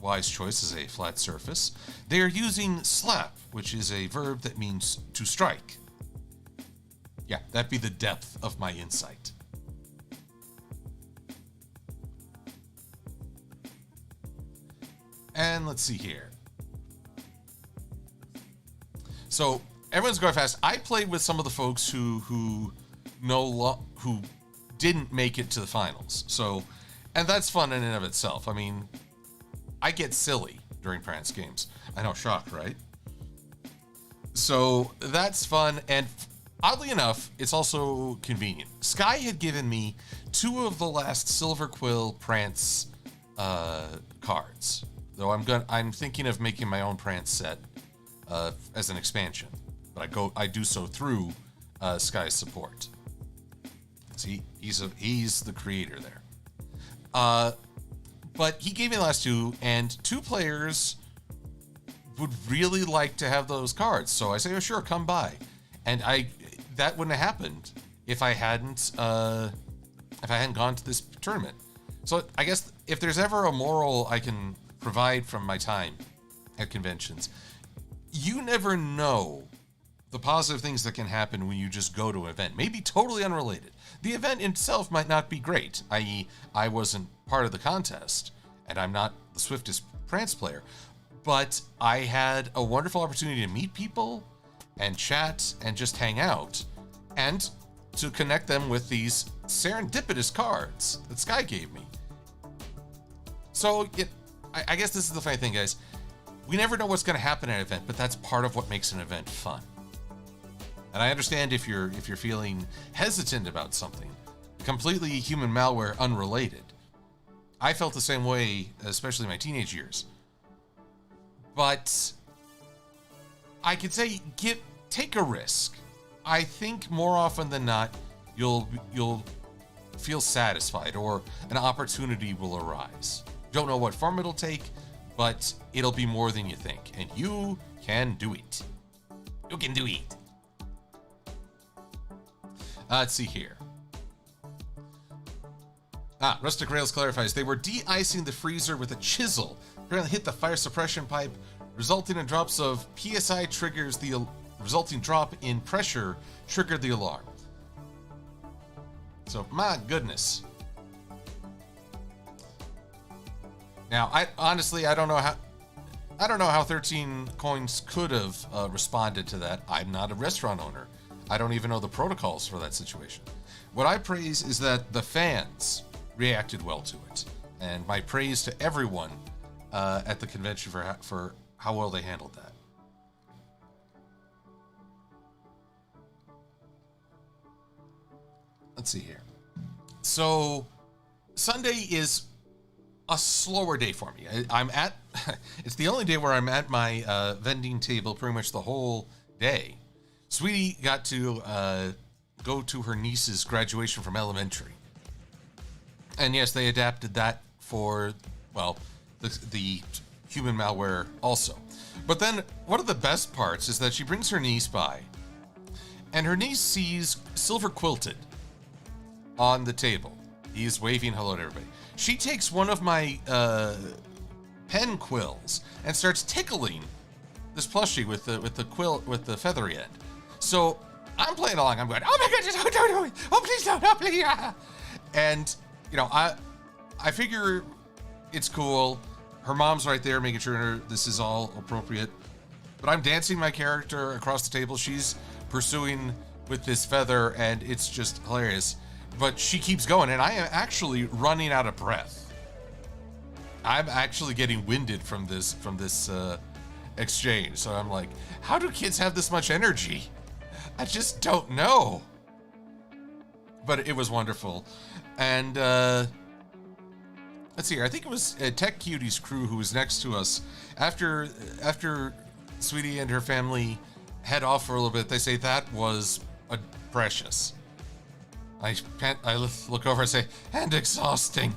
wise choice as a flat surface. They are using slap, which is a verb that means to strike. Yeah, that'd be the depth of my insight. And let's see here. So everyone's going fast. I played with some of the folks who didn't make it to the finals. So, and that's fun in and of itself. I mean, I get silly during Prance games. I know, shocked, right? So that's fun, and oddly enough, it's also convenient. Sky had given me 2 of the last Silver-Quill Prance cards, though I'm thinking of making my own Prance set as an expansion, but I do so through Sky's support. See, he's the creator there. But he gave me the last two, and two players would really like to have those cards. So I say, oh, sure, come by. And that wouldn't have happened if I hadn't gone to this tournament. So I guess if there's ever a moral I can provide from my time at conventions, you never know the positive things that can happen when you just go to an event, maybe totally unrelated. The event itself might not be great, i.e. I wasn't part of the contest, and I'm not the swiftest prance player, but I had a wonderful opportunity to meet people and chat and just hang out, and to connect them with these serendipitous cards that Sky gave me. So I guess this is the funny thing, guys. We never know what's going to happen at an event, but that's part of what makes an event fun. And I understand if you're feeling hesitant about something, completely human malware unrelated. I felt the same way, especially in my teenage years. But I could say take a risk. I think more often than not, you'll feel satisfied, or an opportunity will arise. Don't know what form it'll take, but it'll be more than you think, and you can do it. You can do it. Let's see here. Rustic Rails clarifies, they were de-icing the freezer with a chisel. Apparently hit the fire suppression pipe, resulting in drops of PSI triggers the resulting drop in pressure triggered the alarm. So, my goodness. Now, I don't know how 13 Coins could have responded to that. I'm not a restaurant owner. I don't even know the protocols for that situation. What I praise is that the fans reacted well to it, and my praise to everyone at the convention for how well they handled that. Let's see here. So Sunday is a slower day for me. It's the only day where I'm at my vending table pretty much the whole day. Sweetie got to go to her niece's graduation from elementary. And yes, they adapted that for, well, the human malware also. But then one of the best parts is that she brings her niece by, and her niece sees Silver-Quilted on the table. He's waving hello to everybody. She takes one of my pen quills and starts tickling this plushie with the quill, with the feathery end. So I'm playing along. I'm going, oh my goodness, oh, don't, oh please don't, oh please. And I figure it's cool. Her mom's right there making sure this is all appropriate. But I'm dancing my character across the table. She's pursuing with this feather, and it's just hilarious. But she keeps going, and I am actually running out of breath. I'm actually getting winded from this exchange. So I'm like, how do kids have this much energy? I just don't know. But it was wonderful. And let's see here. I think it was Tech Cutie's crew who was next to us. After Sweetie and her family head off for a little bit, they say that was precious. I look over and say, and exhausting.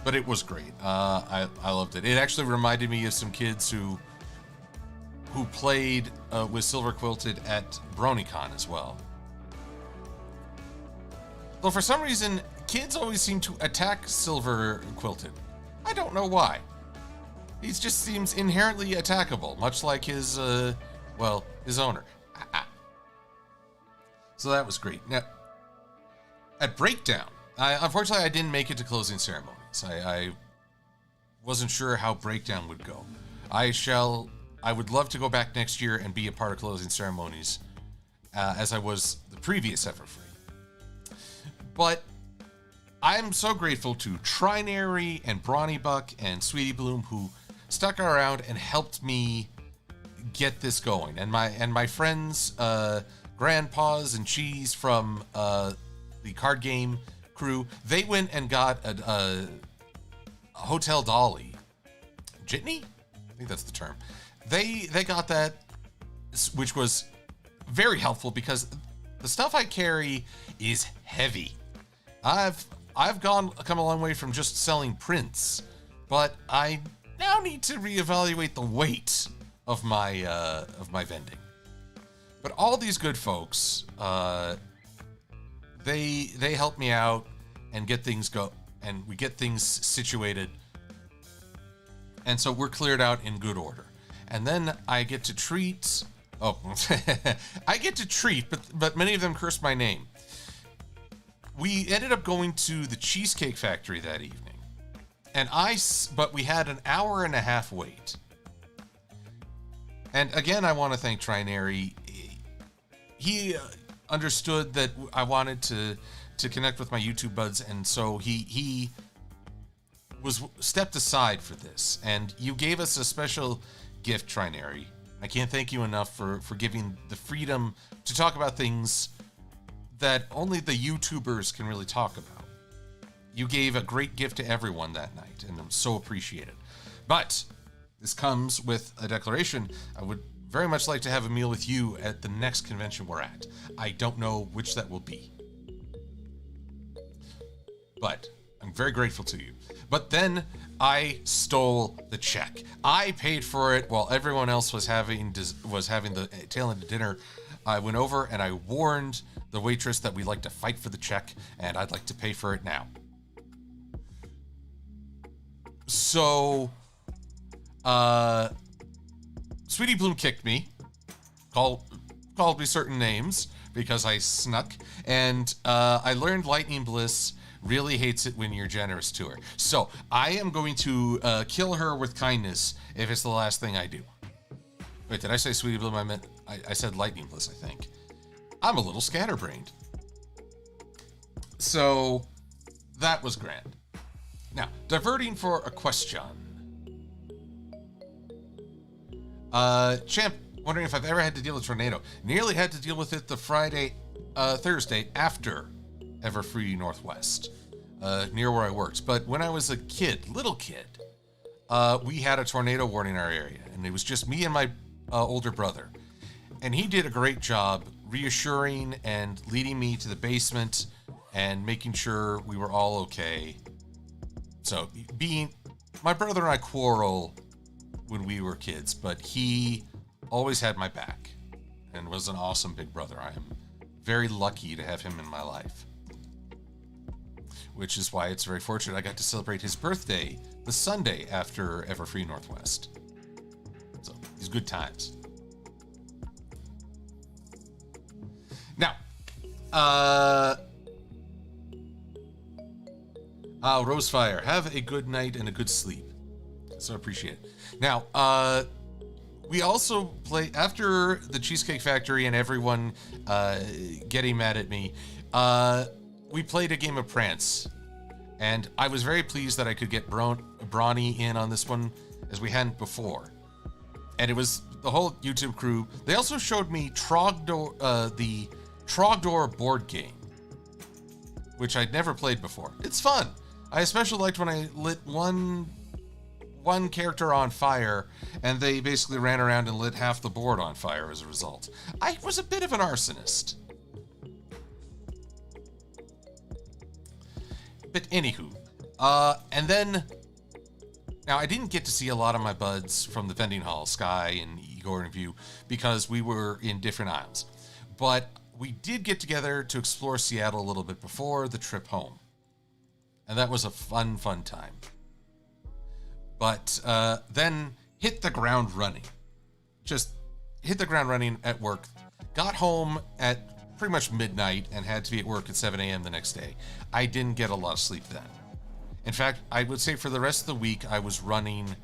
But it was great. I loved it. It actually reminded me of some kids who played with Silver-Quilted at BronyCon as well. Though for some reason, kids always seem to attack Silver-Quilted. I don't know why. He just seems inherently attackable, much like his owner. So that was great. Now, at Breakdown, unfortunately I didn't make it to closing ceremonies. I wasn't sure how Breakdown would go. I would love to go back next year and be a part of closing ceremonies, as I was the previous Everfree. But I'm so grateful to Trinary and Brawny Buck and Sweetie Bloom, who stuck around and helped me get this going. And my friends, Grandpa's and Cheese from the card game crew, they went and got a Hotel Dolly. Jitney? I think that's the term. They got that, which was very helpful because the stuff I carry is heavy. I've come a long way from just selling prints, but I now need to reevaluate the weight of my vending. But all these good folks, they help me out and get things and we get things situated, and so we're cleared out in good order. And then I get to treat. Oh, I get to treat, but many of them curse my name. We ended up going to the Cheesecake Factory that evening, but we had an hour and a half wait. And again, I want to thank Trinary. He understood that I wanted to connect with my YouTube buds, and so he was stepped aside for this. And you gave us a special gift, Trinary. I can't thank you enough for giving the freedom to talk about things that only the YouTubers can really talk about. You gave a great gift to everyone that night, and I'm so appreciated. But this comes with a declaration. I would very much like to have a meal with you at the next convention we're at. I don't know which that will be, but I'm very grateful to you. But then I stole the check. I paid for it while everyone else was having the tail end of dinner. I went over and I warned the waitress that we like to fight for the check, and I'd like to pay for it now. So, Sweetie Bloom kicked me, called me certain names because I snuck, and I learned Lightning Bliss really hates it when you're generous to her. So I am going to kill her with kindness if it's the last thing I do. Wait, did I say Sweetie Bloom? I said Lightning Bliss, I think. I'm a little scatterbrained. So that was grand. Now, diverting for a question. Champ, wondering if I've ever had to deal with tornado. Nearly had to deal with it the Thursday after Everfree Northwest, near where I worked. But when I was a little kid, we had a tornado warning in our area, and it was just me and my older brother. And he did a great job reassuring and leading me to the basement and making sure we were all okay. So, my brother and I quarrel when we were kids, but he always had my back and was an awesome big brother. I am very lucky to have him in my life, which is why it's very fortunate I got to celebrate his birthday the Sunday after Everfree Northwest. So, these good times. Now, Rosefire, have a good night and a good sleep. So appreciate it. Now, we also play after the Cheesecake Factory and everyone getting mad at me. We played a game of Prance, and I was very pleased that I could get Bronny in on this one, as we hadn't before. And it was the whole YouTube crew. They also showed me the Trogdor board game, which I'd never played before. It's fun. I especially liked when I lit one character on fire, and they basically ran around and lit half the board on fire as a result. I was a bit of an arsonist. But anywho, and then, now I didn't get to see a lot of my buds from the vending hall, Sky and Igor and View, because we were in different aisles. But we did get together to explore Seattle a little bit before the trip home. And that was a fun time. But then hit the ground running. Just hit the ground running at work. Got home at pretty much midnight and had to be at work at 7 a.m. the next day. I didn't get a lot of sleep then. In fact, I would say for the rest of the week, I was running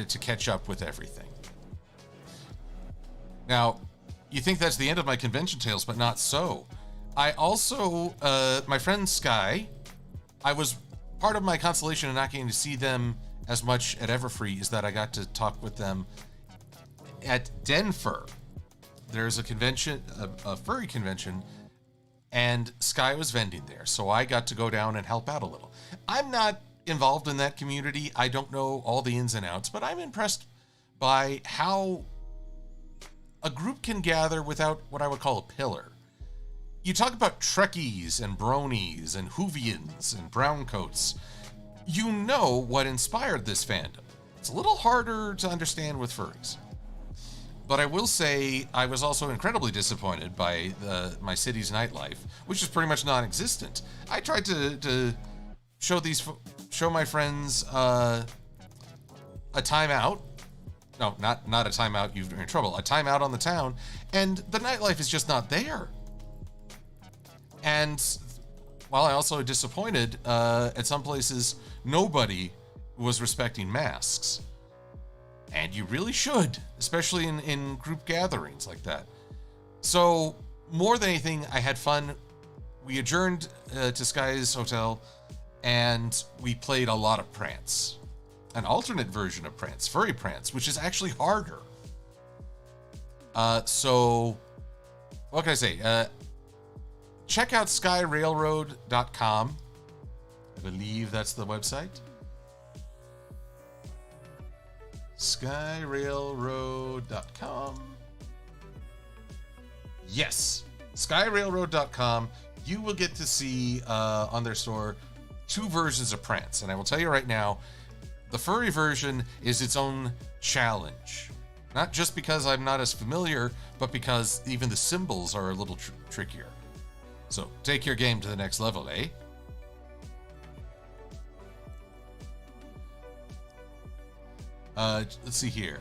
to catch up with everything. Now, you think that's the end of my convention tales, but not so. I also, my friend Sky, part of my consolation in not getting to see them as much at Everfree is that I got to talk with them at Denver. There's a convention, a furry convention, and Sky was vending there, so I got to go down and help out a little. I'm not involved in that community. I don't know all the ins and outs, but I'm impressed by how a group can gather without what I would call a pillar. You talk about Trekkies and Bronies and Whovians and Browncoats. you know what inspired this fandom. It's a little harder to understand with furries. But I will say I was also incredibly disappointed by my city's nightlife, which is pretty much non-existent. I tried to show my friends a timeout. No, not a timeout, you're in trouble. A timeout on the town, and the nightlife is just not there. And while I also disappointed, at some places, nobody was respecting masks. And you really should, especially in group gatherings like that. So, more than anything, I had fun. We adjourned to Sky's Hotel, and we played a lot of Prance. An alternate version of Prance, Furry Prance, which is actually harder. So, what can I say? Check out skyrailroad.com. I believe that's the website. Skyrailroad.com. Yes, skyrailroad.com. You will get to see on their store 2 versions of Prance. And I will tell you right now, the furry version is its own challenge. Not just because I'm not as familiar, but because even the symbols are a little trickier. So take your game to the next level, eh? Let's see here.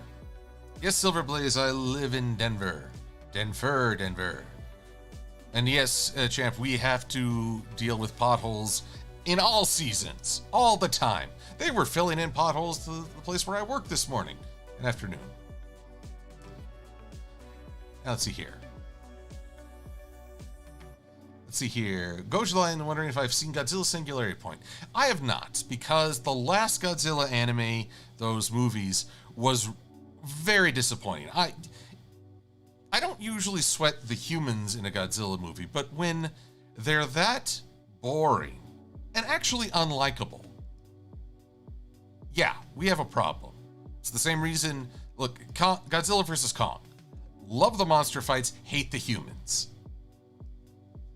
Yes, Silverblaze, I live in Denver. Denver. And yes, champ, we have to deal with potholes in all seasons, all the time. They were filling in potholes to the place where I worked this morning and afternoon. Now, let's see here. Gojuline wondering if I've seen Godzilla Singularity Point. I have not, because the last Godzilla anime, those movies, was very disappointing. I don't usually sweat the humans in a Godzilla movie, but when they're that boring and actually unlikable, yeah, we have a problem. It's the same reason, look, Godzilla vs. Kong. Love the monster fights, hate the humans.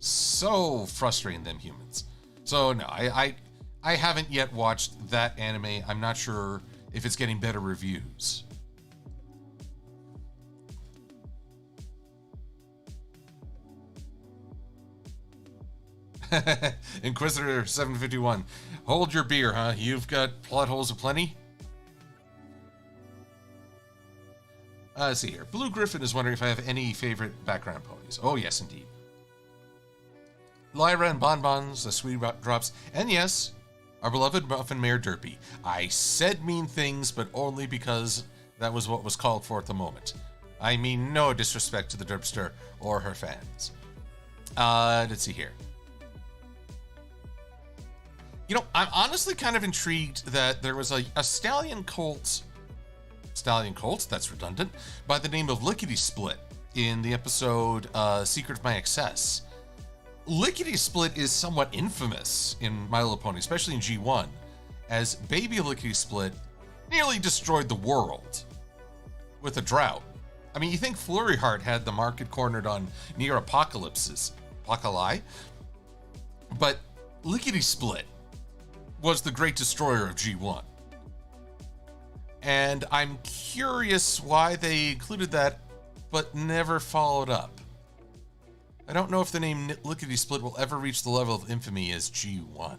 So frustrating, them humans. So no, I haven't yet watched that anime. I'm not sure if it's getting better reviews. Inquisitor 751. Hold your beer, huh? You've got plot holes aplenty? Let's see here. Blue Griffin is wondering if I have any favorite background ponies. Oh, yes, indeed. Lyra and Bonbons, the sweet drops, and yes, our beloved Muffin Mare Derpy. I said mean things, but only because that was what was called for at the moment. I mean no disrespect to the Derpster or her fans. Let's see here. You know, I'm honestly kind of intrigued that there was a stallion colt, that's redundant, by the name of Lickety Split in the episode Secret of My Excess. Lickety Split is somewhat infamous in My Little Pony, especially in G1, as baby Lickety Split nearly destroyed the world with a drought. I mean, you think Flurry Heart had the market cornered on near apocalypses, but Lickety Split was the great destroyer of G1. And I'm curious why they included that, but never followed up. I don't know if the name Lickety Split will ever reach the level of infamy as G1.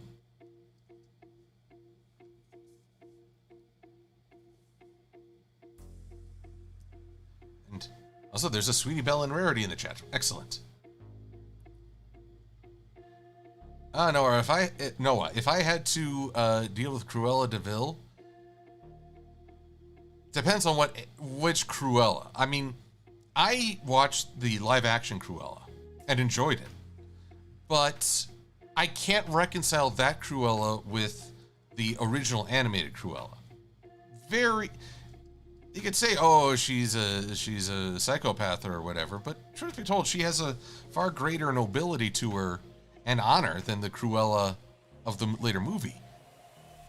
And also, there's a Sweetie Belle and Rarity in the chat. Excellent. Noah, if I had to deal with Cruella de Vil, depends on which Cruella. I mean, I watched the live-action Cruella and enjoyed it, but I can't reconcile that Cruella with the original animated Cruella. You could say, oh, she's a psychopath or whatever, but truth be told, she has a far greater nobility to her and honor than the Cruella of the later movie.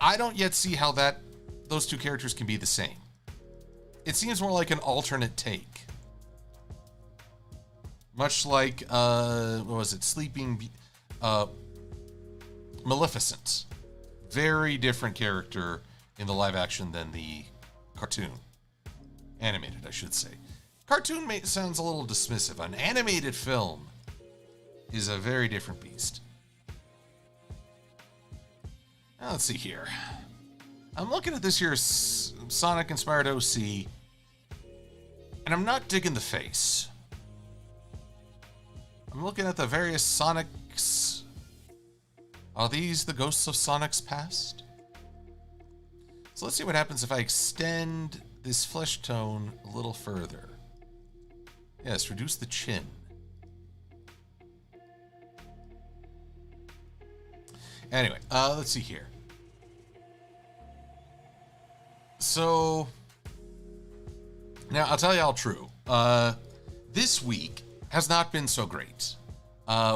I don't yet see how those two characters can be the same. It seems more like an alternate take. Much like, what was it, Maleficent. Very different character in the live action than the cartoon. Animated, I should say. Cartoon sounds a little dismissive. An animated film is a very different beast. Now, let's see here. I'm looking at this here Sonic-inspired OC, and I'm not digging the face. I'm looking at the various Sonics. Are these the ghosts of Sonic's past? So let's see what happens if I extend this flesh tone a little further. Yes, reduce the chin. Anyway, let's see here. So, now I'll tell you all true. This week has not been so great.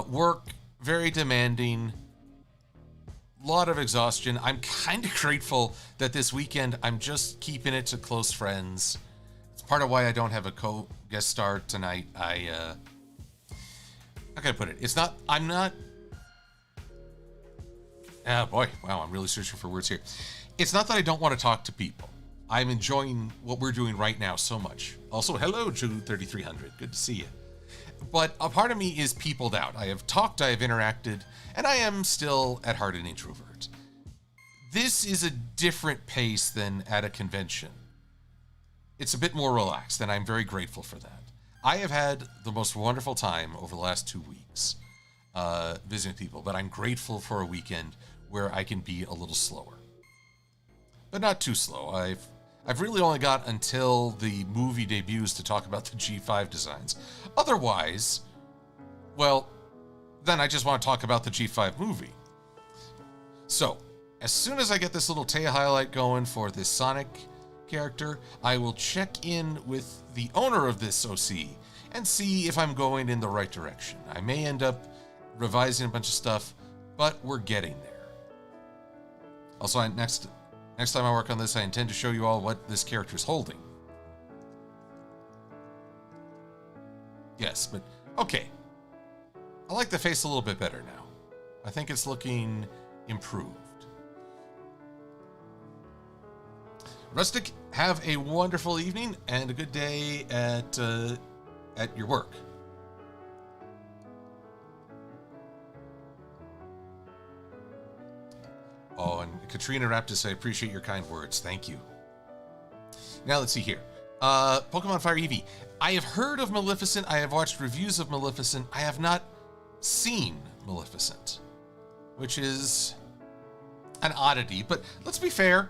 Work, very demanding. Lot of exhaustion. I'm kind of grateful that this weekend I'm just keeping it to close friends. It's part of why I don't have a co-guest star tonight. How can I put it? Oh boy, wow, I'm really searching for words here. It's not that I don't want to talk to people. I'm enjoying what we're doing right now so much. Also, hello, Jude 3300. Good to see you. But a part of me is peopled out. I have talked, I have interacted, and I am still at heart an introvert. This is a different pace than at a convention. It's a bit more relaxed, and I'm very grateful for that. I have had the most wonderful time over the last 2 weeks visiting people, but I'm grateful for a weekend where I can be a little slower. But not too slow. I've really only got until the movie debuts to talk about the G5 designs. Otherwise, well, then I just want to talk about the G5 movie. So, as soon as I get this little Taya highlight going for this Sonic character, I will check in with the owner of this OC and see if I'm going in the right direction. I may end up revising a bunch of stuff, but we're getting there. Also, next time I work on this, I intend to show you all what this character is holding. Yes, but okay. I like the face a little bit better now. I think it's looking improved. Rustic, have a wonderful evening and a good day at your work. Oh, and Katrina Raptus, I appreciate your kind words. Thank you. Now, let's see here. Pokemon Fire Eevee. I have heard of Maleficent. I have watched reviews of Maleficent. I have not seen Maleficent, which is an oddity. But let's be fair.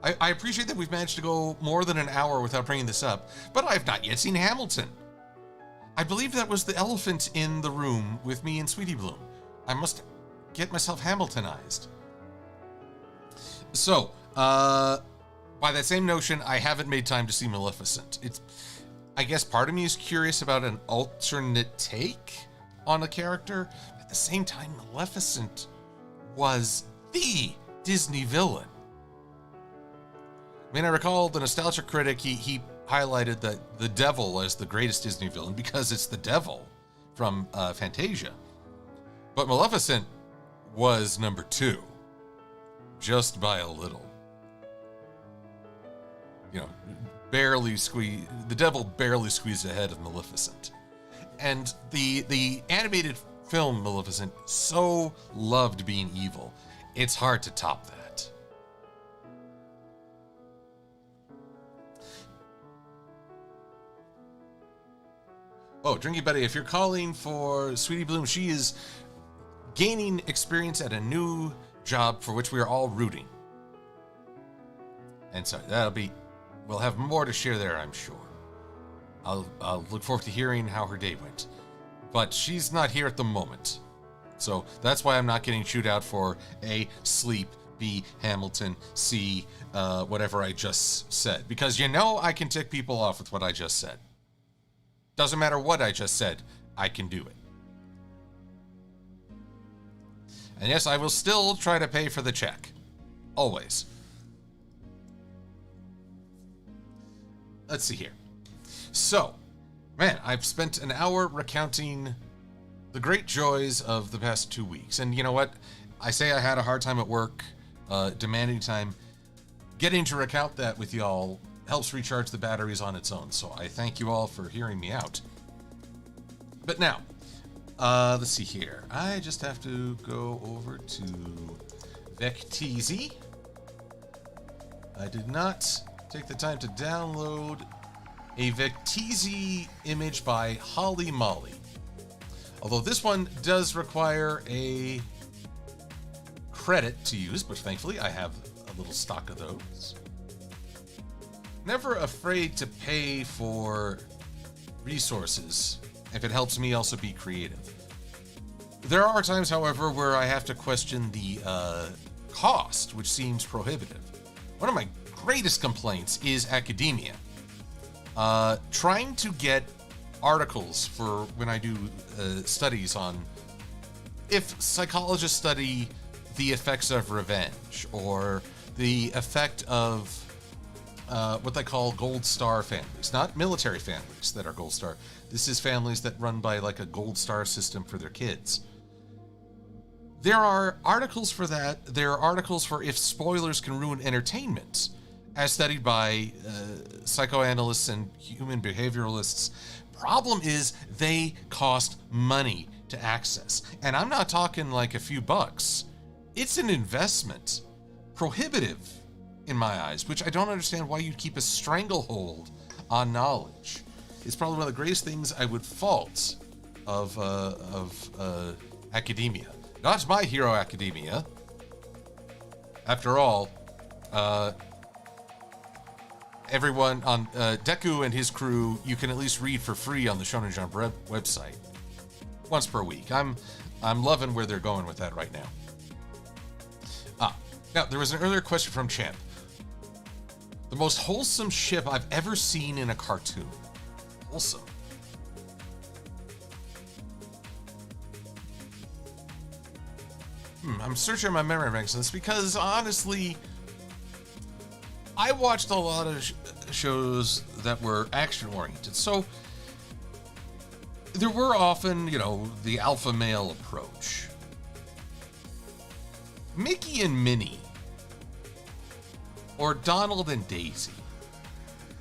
I appreciate that we've managed to go more than an hour without bringing this up, but I have not yet seen Hamilton. I believe that was the elephant in the room with me and Sweetie Bloom. I must get myself Hamiltonized. So, by that same notion, I haven't made time to see Maleficent. I guess part of me is curious about an alternate take on a character. At the same time, Maleficent was the Disney villain. I mean, I recall the Nostalgia Critic, he highlighted the devil as the greatest Disney villain because it's the devil from Fantasia. But Maleficent was number 2, just by a little. You know, the devil barely squeezed ahead of Maleficent. And the animated film Maleficent so loved being evil, it's hard to top that. Oh, Drinky Buddy, if you're calling for Sweetie Bloom, she is gaining experience at a new job for which we are all rooting. And so we'll have more to share there, I'm sure. I'll look forward to hearing how her day went. But she's not here at the moment. So that's why I'm not getting chewed out for A, sleep, B, Hamilton, C, whatever I just said. Because I can tick people off with what I just said. Doesn't matter what I just said, I can do it. And yes, I will still try to pay for the check. Always. Let's see here. So, man, I've spent an hour recounting the great joys of the past 2 weeks. And you know what? I say I had a hard time at work, demanding time. Getting to recount that with y'all helps recharge the batteries on its own, so I thank you all for hearing me out. But now, let's see here. I just have to go over to Vecteezy. I did not take the time to download a Vecteezy image by Holly Molly. Although this one does require a credit to use, but thankfully I have a little stock of those. Never afraid to pay for resources if it helps me also be creative. There are times, however, where I have to question the cost, which seems prohibitive. One of my greatest complaints is academia. Trying to get articles for when I do studies on if psychologists study the effects of revenge or the effect of what they call gold star families, not military families that are gold star. This is families that run by like a gold star system for their kids. There are articles for that. There are articles for if spoilers can ruin entertainment, as studied by psychoanalysts and human behavioralists. Problem is they cost money to access. And I'm not talking like a few bucks. It's an investment. Prohibitive in my eyes, which I don't understand why you'd keep a stranglehold on knowledge. It's probably one of the greatest things I would fault of academia. Not my hero, academia. After all, everyone on Deku and his crew, you can at least read for free on the Shonen Jump website once per week. I'm loving where they're going with that right now. Now there was an earlier question from Champ. The most wholesome ship I've ever seen in a cartoon. Wholesome. I'm searching my memory banks on this because honestly, I watched a lot of shows that were action-oriented, so there were often, the alpha male approach. Mickey and Minnie, or Donald and Daisy,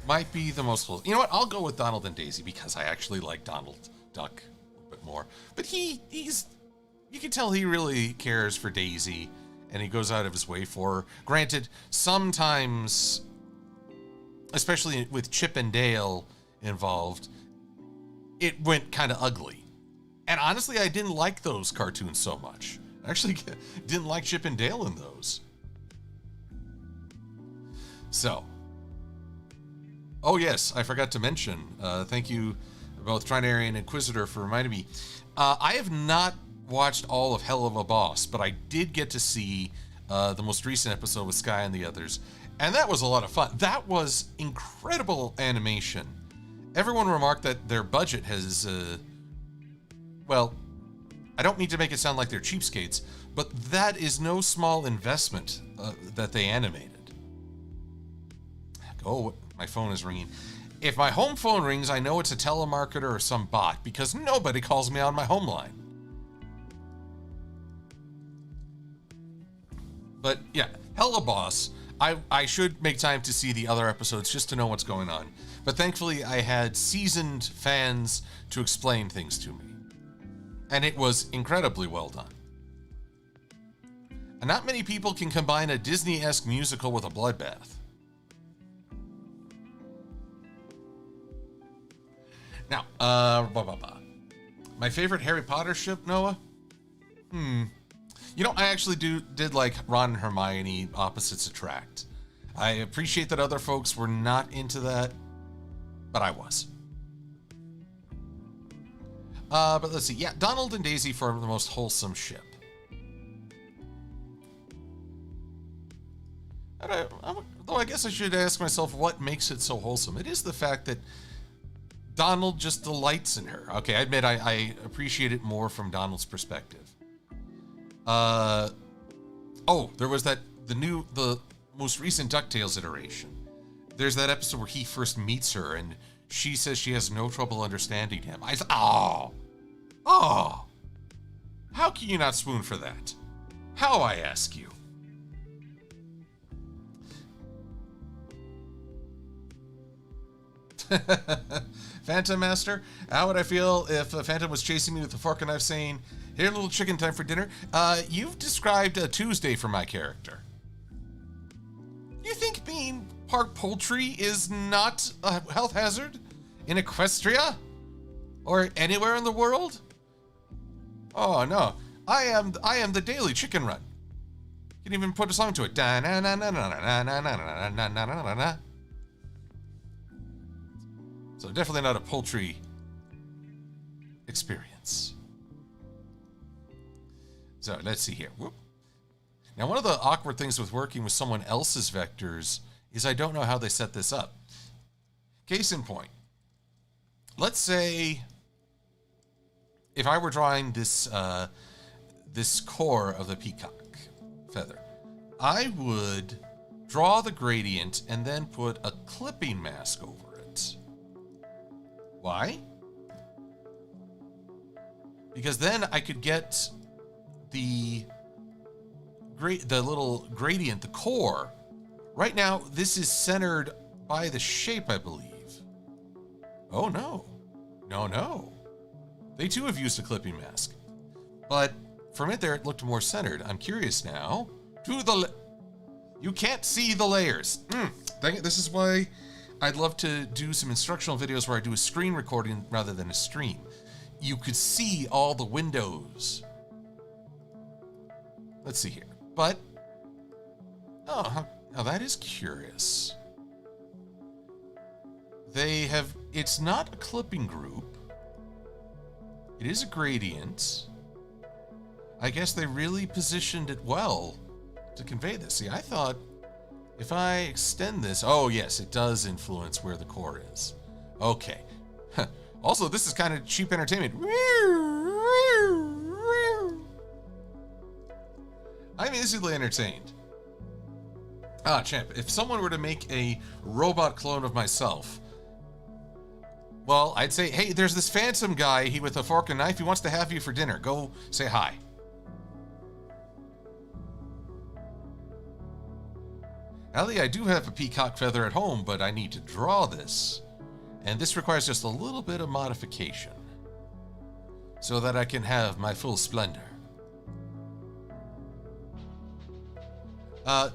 might be the most wholesome. You know what? I'll go with Donald and Daisy because I actually like Donald Duck a little bit more. But he's, you can tell he really cares for Daisy. And he goes out of his way for her. Granted, sometimes, especially with Chip and Dale involved, it went kind of ugly. And honestly, I didn't like those cartoons so much. I actually didn't like Chip and Dale in those. So. Oh yes, I forgot to mention. Thank you, both Trinary and Inquisitor, for reminding me. I have not watched all of Hell of a Boss, but I did get to see the most recent episode with Sky and the others, and that was a lot of fun. That was incredible animation. Everyone remarked that their budget has, well, I don't mean to make it sound like they're cheapskates, but that is no small investment that they animated. Oh, my phone is ringing. If my home phone rings, I know it's a telemarketer or some bot, because nobody calls me on my home line. But yeah, Hella Boss. I should make time to see the other episodes just to know what's going on. But thankfully, I had seasoned fans to explain things to me. And it was incredibly well done. And not many people can combine a Disney-esque musical with a bloodbath. Now, my favorite Harry Potter ship, Noah? I actually did like Ron and Hermione opposites attract. I appreciate that other folks were not into that, but I was. But let's see. Yeah, Donald and Daisy for the most wholesome ship. Though I guess I should ask myself what makes it so wholesome. It is the fact that Donald just delights in her. Okay, I admit I appreciate it more from Donald's perspective. There was the most recent DuckTales iteration. There's that episode where he first meets her and she says she has no trouble understanding him. How can you not swoon for that? How, I ask you? Phantom Master, how would I feel if a Phantom was chasing me with a fork and knife saying, "Here, little chicken, time for dinner"? You've described a Tuesday for my character. You think being part poultry is not a health hazard in Equestria? Or anywhere in the world? Oh no, I am the daily chicken run. You can even put a song to it. So definitely not a poultry experience. So let's see here. Whoop. Now, one of the awkward things with working with someone else's vectors is I don't know how they set this up. Case in point, let's say if I were drawing this this core of the peacock feather, I would draw the gradient and then put a clipping mask over it. Why? Because then I could get the little gradient, the core. Right now, this is centered by the shape, I believe. Oh, no. No. They too have used a clipping mask. But for a minute there, it looked more centered. I'm curious now. You can't see the layers. Dang it, this is why I'd love to do some instructional videos where I do a screen recording rather than a stream. You could see all the windows. Let's see here. But, now that is curious. It's not a clipping group. It is a gradient. I guess they really positioned it well to convey this. See, I thought if I extend this, oh yes, it does influence where the core is. Okay. Also, this is kind of cheap entertainment. I'm easily entertained. Champ, if someone were to make a robot clone of myself, well, I'd say, hey, there's this Phantom guy, he with a fork and knife, he wants to have you for dinner. Go say hi. Ellie, I do have a peacock feather at home, but I need to draw this. And this requires just a little bit of modification so that I can have my full splendor.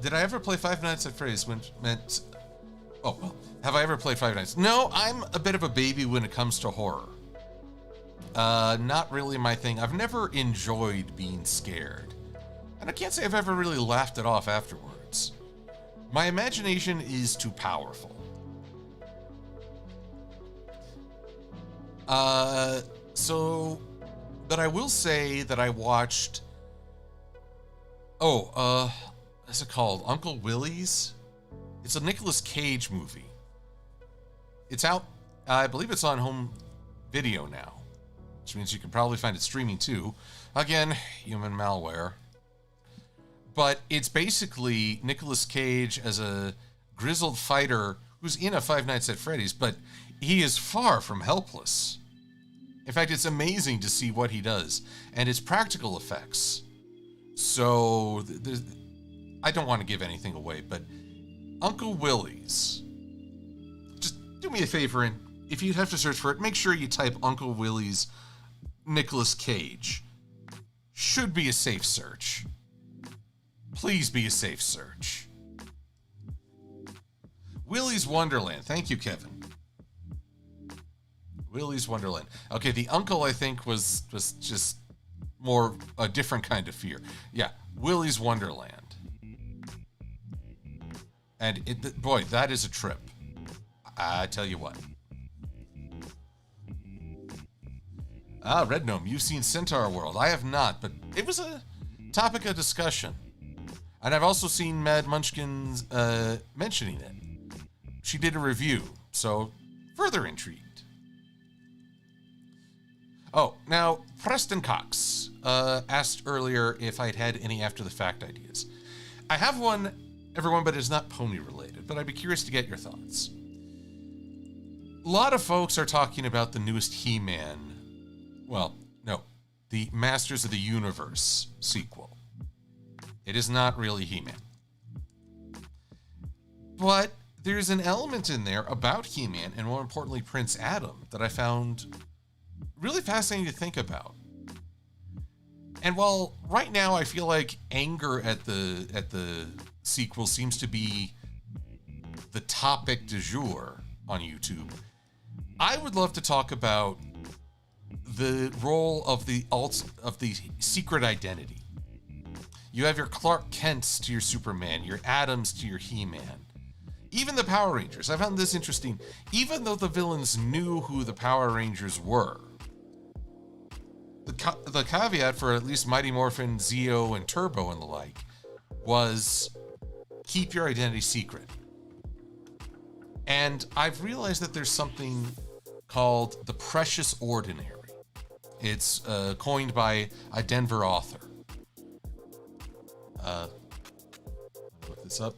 Did I ever play Five Nights at Freddy's when meant... Oh, well, have I ever played Five Nights? No, I'm a bit of a baby when it comes to horror. Not really my thing. I've never enjoyed being scared. And I can't say I've ever really laughed it off afterwards. My imagination is too powerful. But I will say that I watched... what's it called? Uncle Willie's? It's a Nicolas Cage movie. It's out, I believe it's on home video now, which means you can probably find it streaming too. Again, human malware. But it's basically Nicolas Cage as a grizzled fighter who's in a Five Nights at Freddy's, but he is far from helpless. In fact, it's amazing to see what he does, and it's practical effects. So, I don't want to give anything away, but Uncle Willie's. Just do me a favor, and if you have to search for it, make sure you type Uncle Willie's Nicolas Cage. Should be a safe search. Please be a safe search. Willie's Wonderland. Thank you, Kevin. Willie's Wonderland. Okay, the uncle, I think, was just more a different kind of fear. Yeah, Willie's Wonderland. And boy, that is a trip. I tell you what. Red Gnome, you've seen Centaur World. I have not, but it was a topic of discussion. And I've also seen Mad Munchkins mentioning it. She did a review, so further intrigued. Oh, now, Preston Cox asked earlier if I'd had any after-the-fact ideas. I have one, everyone, but it's not pony-related, but I'd be curious to get your thoughts. A lot of folks are talking about the newest He-Man, well, no, the Masters of the Universe sequel. It is not really He-Man. But there's an element in there about He-Man, and more importantly, Prince Adam, that I found really fascinating to think about. And while right now I feel like anger at the sequel seems to be the topic du jour on YouTube, I would love to talk about the role of the secret identity. You have your Clark Kents to your Superman, your Adams to your He-Man. Even the Power Rangers. I found this interesting. Even though the villains knew who the Power Rangers were, the caveat for at least Mighty Morphin, Zeo, and Turbo and the like was keep your identity secret. And I've realized that there's something called the precious ordinary. It's coined by a Denver author. Look this up.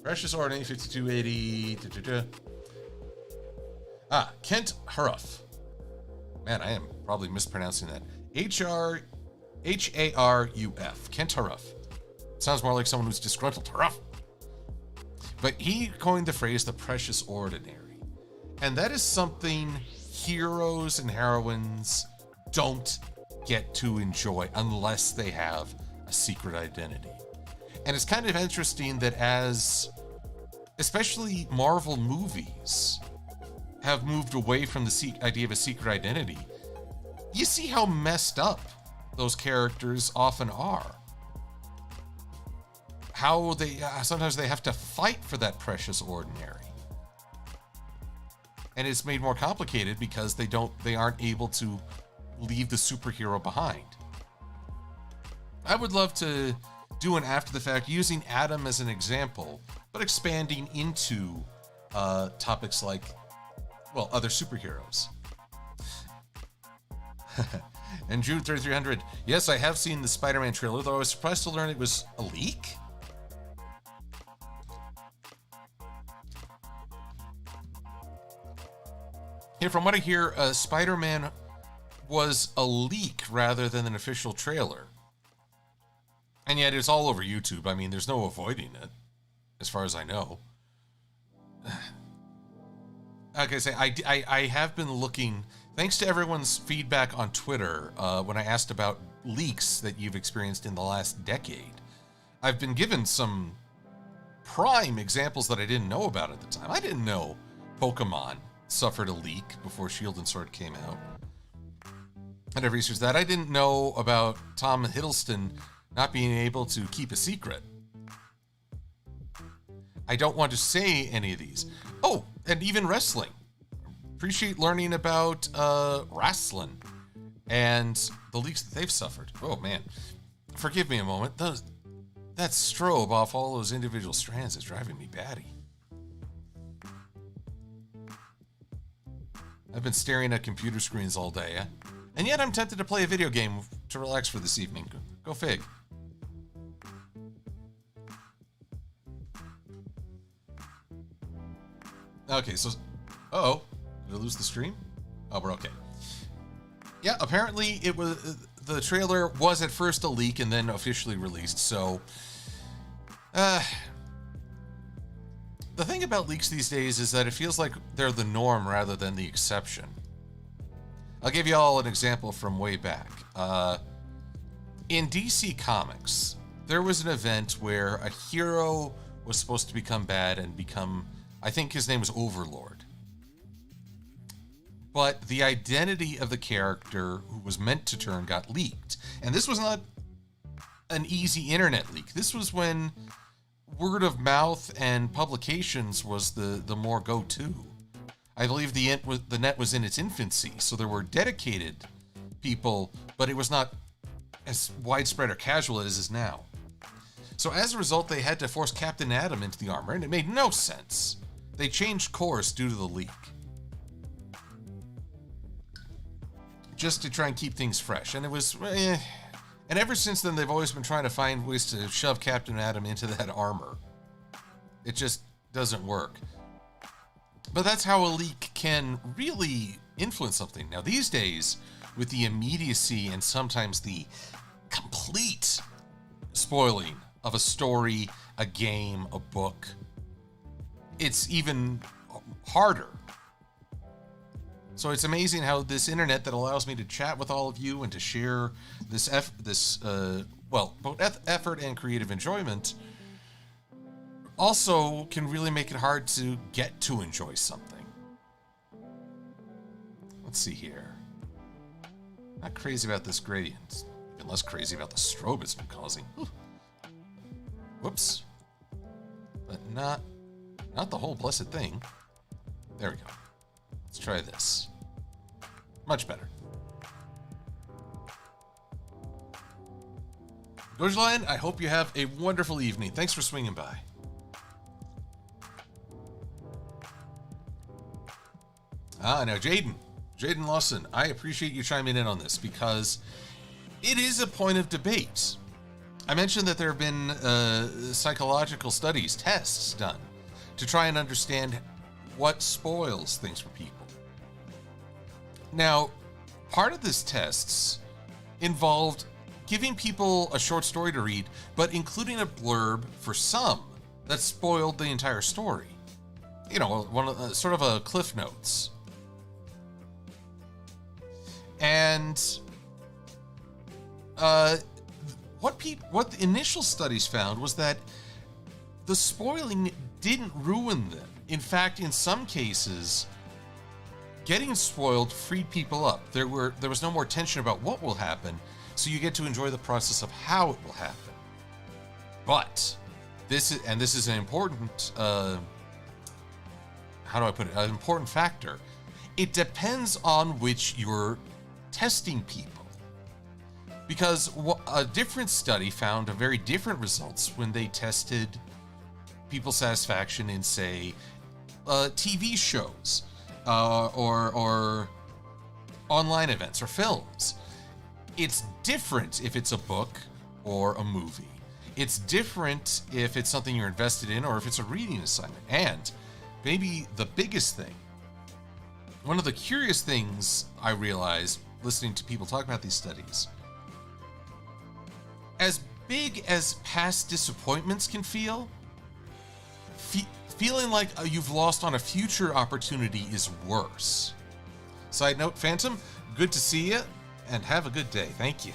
Precious ordinary 5280. Kent Haruf. Man, I am probably mispronouncing that. Haruf. Kent Haruf. Sounds more like someone who's disgruntled. Haruf. But he coined the phrase the precious ordinary. And that is something heroes and heroines don't get to enjoy unless they have a secret identity. And it's kind of interesting that as especially Marvel movies have moved away from the idea of a secret identity, you see how messed up those characters often are. How they sometimes they have to fight for that precious ordinary. And it's made more complicated because they aren't able to leave the superhero behind. I would love to do an after the fact using Adam as an example, but expanding into topics like, well, other superheroes. And Jude 3300, yes, I have seen the Spider-Man trailer, though I was surprised to learn it was a leak. Yeah, from what I hear, Spider-Man was a leak rather than an official trailer. And yet it's all over YouTube. I mean, there's no avoiding it, as far as I know. Like I say, I have been looking, thanks to everyone's feedback on Twitter, when I asked about leaks that you've experienced in the last decade. I've been given some prime examples that I didn't know about at the time. I didn't know Pokemon suffered a leak before Shield and Sword came out. And I've researched that. I didn't know about Tom Hiddleston not being able to keep a secret. I don't want to say any of these. Oh, and even wrestling. Appreciate learning about wrestling and the leaks that they've suffered. Oh, man. Forgive me a moment. That strobe off all those individual strands is driving me batty. I've been staring at computer screens all day, and yet I'm tempted to play a video game to relax for this evening. Go fig. Okay, so... Uh-oh. Did I lose the stream? Oh, we're okay. Yeah, apparently it was... The trailer was at first a leak and then officially released, so... The thing about leaks these days is that it feels like they're the norm rather than the exception. I'll give you all an example from way back. In DC Comics, there was an event where a hero was supposed to become bad and become, I think his name was Overlord. But the identity of the character who was meant to turn got leaked. And this was not an easy internet leak. This was when word of mouth and publications was the more go-to. I believe the net was in its infancy, so there were dedicated people, but it was not as widespread or casual as it is now. So as a result, they had to force Captain Atom into the armor, and it made no sense. They changed course due to the leak, just to try and keep things fresh. And it was... And ever since then, they've always been trying to find ways to shove Captain Atom into that armor. It just doesn't work. But that's how a leak can really influence something. Now, these days, with the immediacy and sometimes the complete spoiling of a story, a game, a book, it's even harder. So it's amazing how this internet that allows me to chat with all of you and to share this both effort and creative enjoyment also can really make it hard to get to enjoy something. Let's see here. Not crazy about this gradient. Even less crazy about the strobe it's been causing. Whew. Whoops. But not the whole blessed thing. There we go. Let's try this. Much better. Dojland, I hope you have a wonderful evening. Thanks for swinging by. Now Jaden Lawson, I appreciate you chiming in on this because it is a point of debate. I mentioned that there have been psychological studies, tests done to try and understand what spoils things for people. Now, part of this tests involved giving people a short story to read, but including a blurb for some that spoiled the entire story. You know, sort of a Cliff Notes. And what the initial studies found was that the spoiling didn't ruin them. In fact, in some cases, getting spoiled freed people up. There was no more tension about what will happen, so you get to enjoy the process of how it will happen. But this is an important how do I put it? An important factor. It depends on which you're testing people. Because a different study found very different results when they tested people's satisfaction in, say, TV shows or online events or films. It's different if it's a book or a movie. It's different if it's something you're invested in or if it's a reading assignment. And maybe the biggest thing, one of the curious things I realized listening to people talk about these studies, as big as past disappointments can feel, feeling like you've lost on a future opportunity is worse. Side note, Phantom, good to see you, and have a good day. Thank you.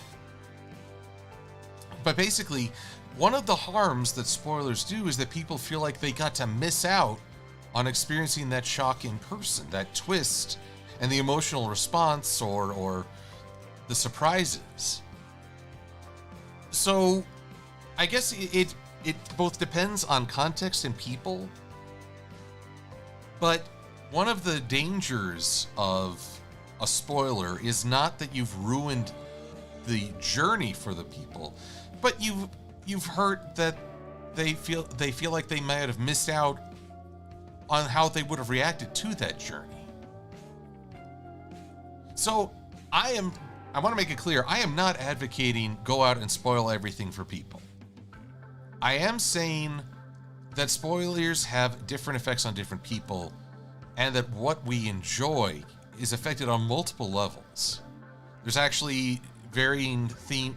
But basically, one of the harms that spoilers do is that people feel like they got to miss out on experiencing that shock in person, that twist, and the emotional response or the surprises. So, I guess it both depends on context and people, but one of the dangers of a spoiler is not that you've ruined the journey for the people, but you've hurt that they feel like they might have missed out on how they would have reacted to that journey. So I want to make it clear, I am not advocating go out and spoil everything for people. I am saying that spoilers have different effects on different people, and that what we enjoy is affected on multiple levels. There's actually varying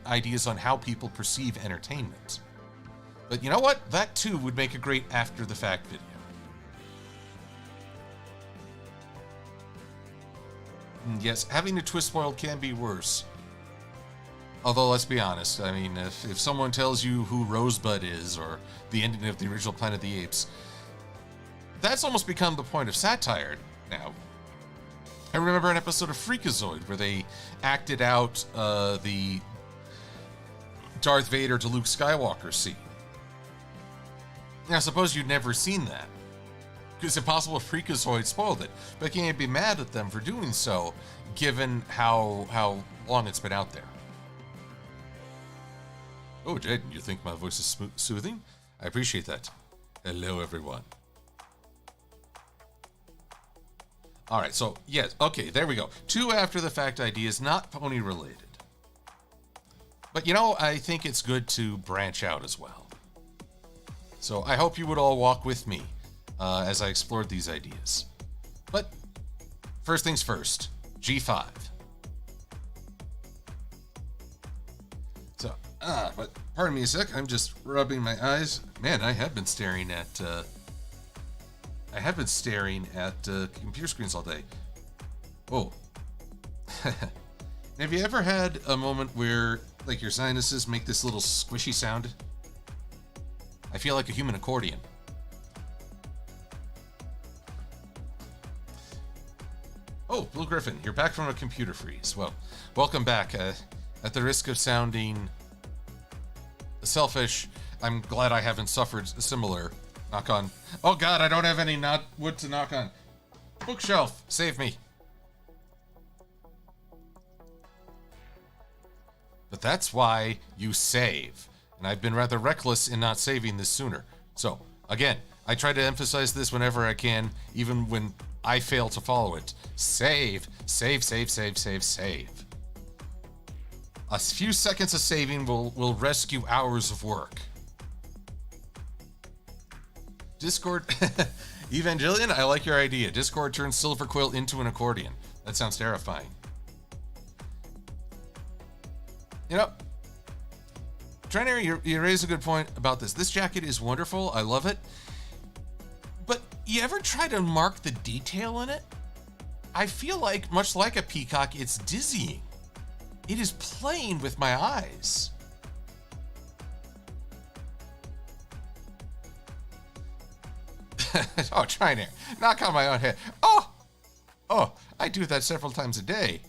ideas on how people perceive entertainment. But you know what? That too would make a great after-the-fact video. Yes, having a twist spoiled can be worse. Although, let's be honest, I mean, if someone tells you who Rosebud is, or the ending of the original Planet of the Apes, that's almost become the point of satire now. I remember an episode of Freakazoid where they acted out the Darth Vader to Luke Skywalker scene. Now, suppose you'd never seen that. It's impossible if Freakazoid spoiled it, but you can't be mad at them for doing so, given how long it's been out there. Oh, Jaden, you think my voice is soothing? I appreciate that. Hello, everyone. All right, so, yes, okay, there we go. 2 after-the-fact ideas, not pony-related. But, you know, I think it's good to branch out as well. So I hope you would all walk with me as I explored these ideas. But first things first, G5. But pardon me a sec. I'm just rubbing my eyes. Man, I have been staring at computer screens all day. Oh. Have you ever had a moment where, like, your sinuses make this little squishy sound? I feel like a human accordion. Oh, Blue Griffin, you're back from a computer freeze. Well, welcome back. At the risk of sounding selfish, I'm glad I haven't suffered similar. Knock on. Oh God, I don't have any wood to knock on. Bookshelf, save me. But that's why you save. And I've been rather reckless in not saving this sooner. So, again, I try to emphasize this whenever I can, even when I fail to follow it. Save, save, save, save, save, save. A few seconds of saving will rescue hours of work. Discord, Evangelion, I like your idea. Discord turns Silver-Quill into an accordion. That sounds terrifying. You know, Trainer, you raise a good point about this. This jacket is wonderful. I love it. But you ever try to mark the detail in it? I feel like, much like a peacock, it's dizzying. It is playing with my eyes. Oh, Trainer, knock on my own head. Oh, I do that several times a day.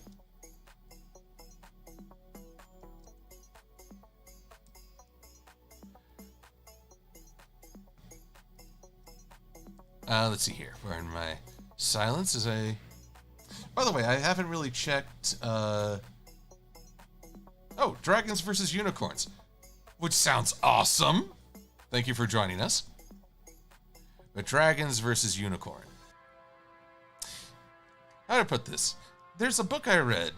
Let's see here. Where in my silence is a... By the way, I haven't really checked... Oh, Dragons versus Unicorns. Which sounds awesome. Thank you for joining us. But Dragons versus Unicorn. How do I put this? There's a book I read.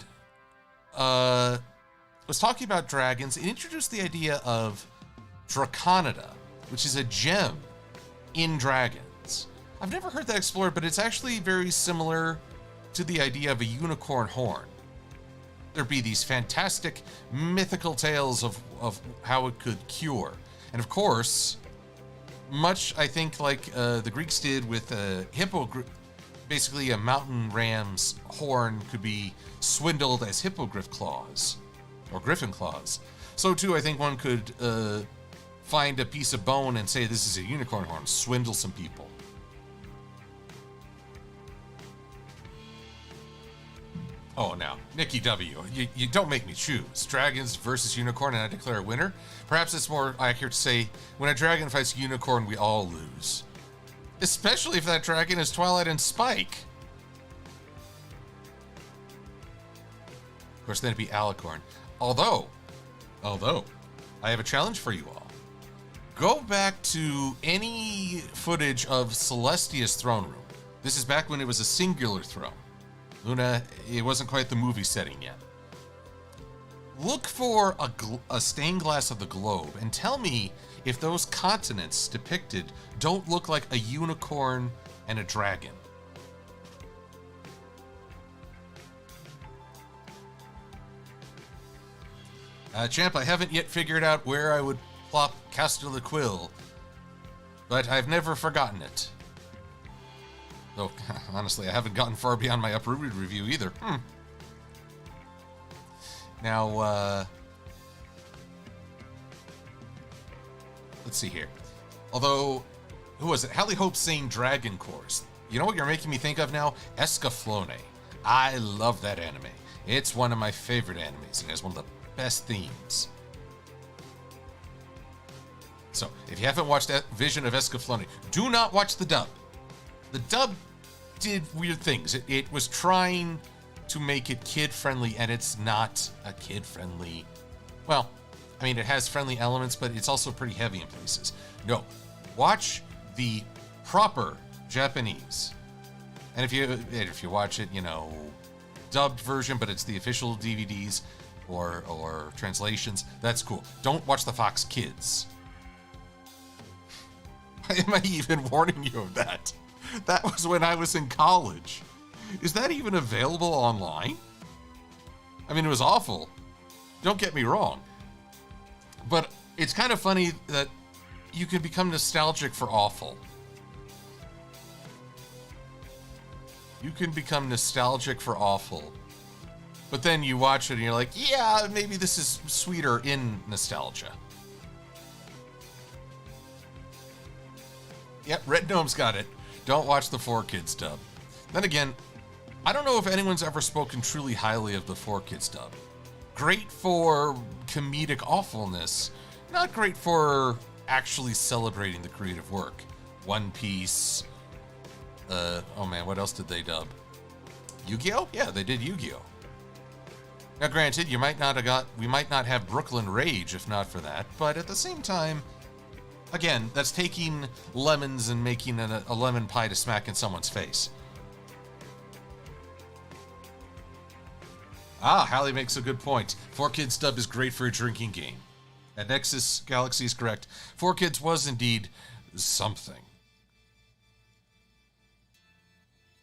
Was talking about dragons. It introduced the idea of Draconida, which is a gem in dragons. I've never heard that explored, but it's actually very similar to the idea of a unicorn horn. There'd be these fantastic mythical tales of how it could cure. And of course, much, I think, like the Greeks did with basically a mountain ram's horn could be swindled as hippogriff claws or griffin claws. So too, I think one could find a piece of bone and say this is a unicorn horn, swindle some people. Oh, now, Nikki W., you don't make me choose. Dragons versus unicorn and I declare a winner? Perhaps it's more accurate to say, when a dragon fights a unicorn, we all lose. Especially if that dragon is Twilight and Spike. Of course, then it'd be Alicorn. Although, I have a challenge for you all. Go back to any footage of Celestia's throne room. This is back when it was a singular throne. Luna, it wasn't quite the movie setting yet. Look for a stained glass of the globe and tell me if those continents depicted don't look like a unicorn and a dragon. Champ, I haven't yet figured out where I would plop Castor-the-Quill, but I've never forgotten it. Though, honestly, I haven't gotten far beyond my uprooted review either. Now, let's see here. Although, who was it? Hallie Hope saying Dragon Course. You know what you're making me think of now? Escaflowne. I love that anime. It's one of my favorite animes, and it has one of the best themes. So, if you haven't watched that Vision of Escaflowne, do not watch the dub. The dub did weird things. It was trying to make it kid-friendly, and it's not a kid-friendly... Well, I mean, it has friendly elements, but it's also pretty heavy in places. No, watch the proper Japanese. And if you watch it, dubbed version, but it's the official DVDs or translations, that's cool. Don't watch the Fox Kids. Why am I even warning you of that? That was when I was in college. Is that even available online? I mean, it was awful. Don't get me wrong. But it's kind of funny that you can become nostalgic for awful. You can become nostalgic for awful. But then you watch it and you're like, yeah, maybe this is sweeter in nostalgia. Yep, Red Gnome's got it. Don't watch the 4Kids dub. Then again, I don't know if anyone's ever spoken truly highly of the 4Kids dub. Great for comedic awfulness, not great for actually celebrating the creative work. One Piece. Oh man, what else did they dub? Yu-Gi-Oh? Yeah, they did Yu-Gi-Oh. Now granted, we might not have Brooklyn Rage if not for that, but at the same time, again, that's taking lemons and making a lemon pie to smack in someone's face. Ah, Hallie makes a good point. 4Kids dub is great for a drinking game. And Nexus Galaxy is correct. 4Kids was indeed something.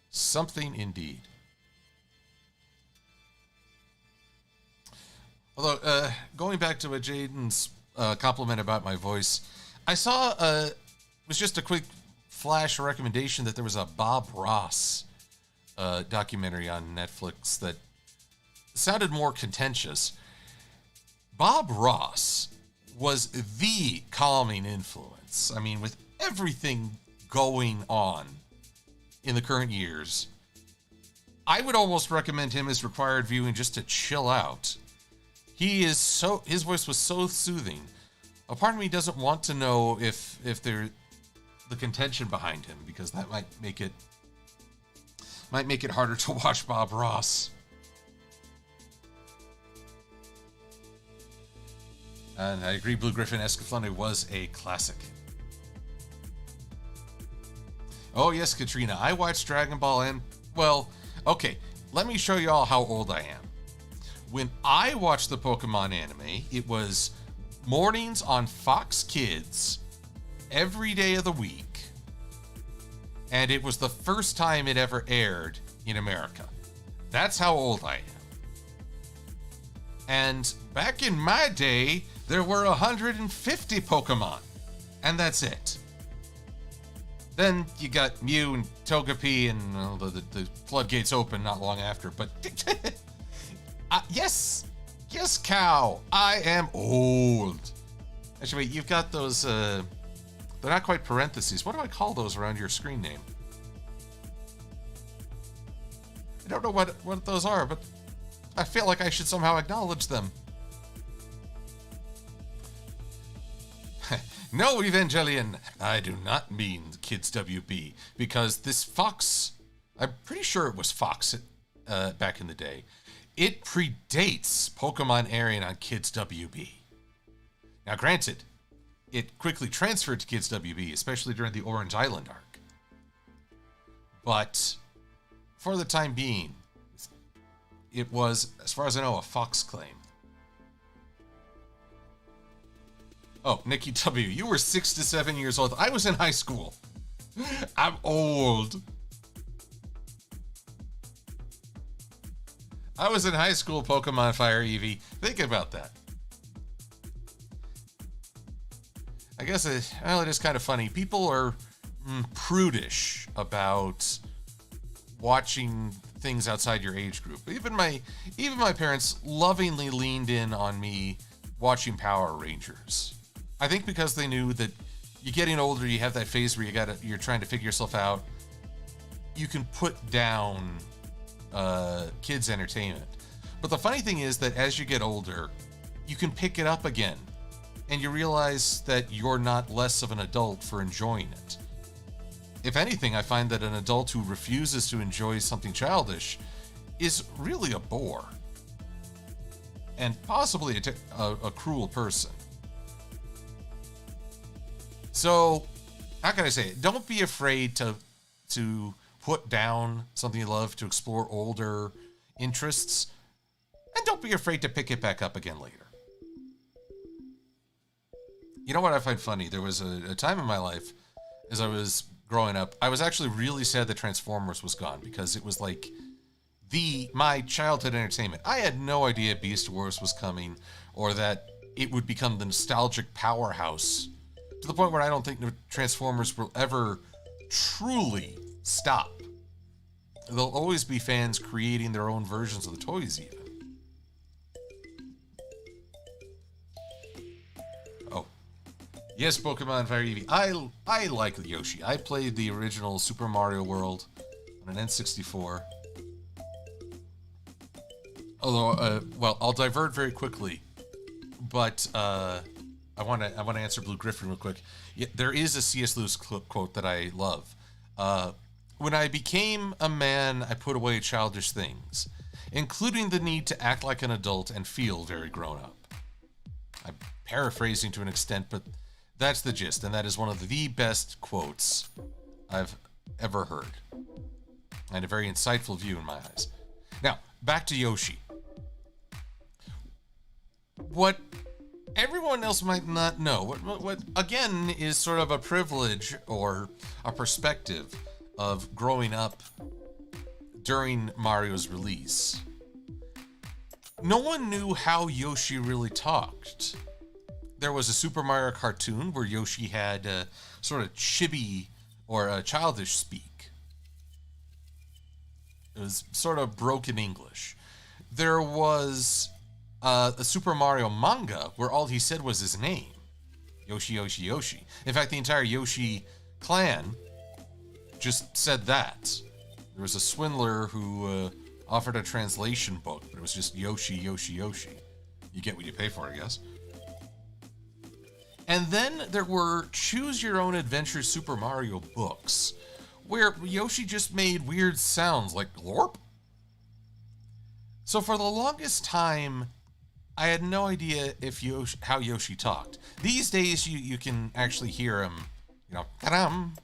Something indeed. Although, going back to Jaden's compliment about my voice, I saw, it was just a quick flash recommendation that there was a Bob Ross documentary on Netflix that sounded more contentious. Bob Ross was the calming influence. I mean, with everything going on in the current years, I would almost recommend him as required viewing just to chill out. His voice was so soothing. A part of me doesn't want to know if there the contention behind him, because that might make it harder to watch Bob Ross. And I agree, Blue Griffin Escaflowne was a classic. Oh yes, Katrina, I watched Dragon Ball and, well, okay, let me show you all how old I am. When I watched the Pokemon anime, it was mornings on Fox Kids every day of the week. And it was the first time it ever aired in America. That's how old I am. And back in my day, there were 150 Pokemon. And that's it. Then you got Mew and Togepi, and the floodgates opened not long after. But yes, cow, I am old. Actually, wait, you've got those, they're not quite parentheses. What do I call those around your screen name? I don't know what those are, but I feel like I should somehow acknowledge them. No, Evangelion, I do not mean Kids WB, because this Fox, I'm pretty sure it was Fox back in the day. It predates Pokemon airing on Kids WB. Now granted, it quickly transferred to Kids WB, especially during the Orange Island arc. But for the time being, it was, as far as I know, a Fox claim. Oh, Nikki W., you were 6 to 7 years old. I was in high school. I'm old. I was in high school, Pokemon Fire Eevee. Think about that. I guess it is kind of funny. People are prudish about watching things outside your age group. Even my parents lovingly leaned in on me watching Power Rangers. I think because they knew that you're getting older, you have that phase where you're trying to figure yourself out. You can put down kids' entertainment. But the funny thing is that as you get older, you can pick it up again, and you realize that you're not less of an adult for enjoying it. If anything, I find that an adult who refuses to enjoy something childish is really a bore, and possibly a cruel person. So, how can I say it? Don't be afraid to put down something you love to explore older interests, and don't be afraid to pick it back up again later. You know what I find funny? There was a time in my life, as I was growing up, I was actually really sad that Transformers was gone, because it was like my childhood entertainment. I had no idea Beast Wars was coming, or that it would become the nostalgic powerhouse to the point where I don't think Transformers will ever truly stop. There'll always be fans creating their own versions of the toys even. Oh. Yes, Pokemon Fire Eevee. I like Yoshi. I played the original Super Mario World on an N64. Although, well, I'll divert very quickly. But I want to answer Blue Griffin real quick. Yeah, there is a C.S. Lewis quote that I love. When I became a man, I put away childish things, including the need to act like an adult and feel very grown up. I'm paraphrasing to an extent, but that's the gist, and that is one of the best quotes I've ever heard. And a very insightful view in my eyes. Now, back to Yoshi. What everyone else might not know, what again is sort of a privilege or a perspective of growing up during Mario's release. No one knew how Yoshi really talked. There was a Super Mario cartoon where Yoshi had sort of chibi or childish speak. It was sort of broken English. There was a Super Mario manga where all he said was his name. Yoshi, Yoshi, Yoshi. In fact, the entire Yoshi clan just said that. There was a swindler who offered a translation book, but it was just Yoshi, Yoshi, Yoshi. You get what you pay for, I guess. And then there were Choose Your Own Adventure Super Mario books, where Yoshi just made weird sounds like glorp. So for the longest time, I had no idea how Yoshi talked. These days, you can actually hear him, ta-dam,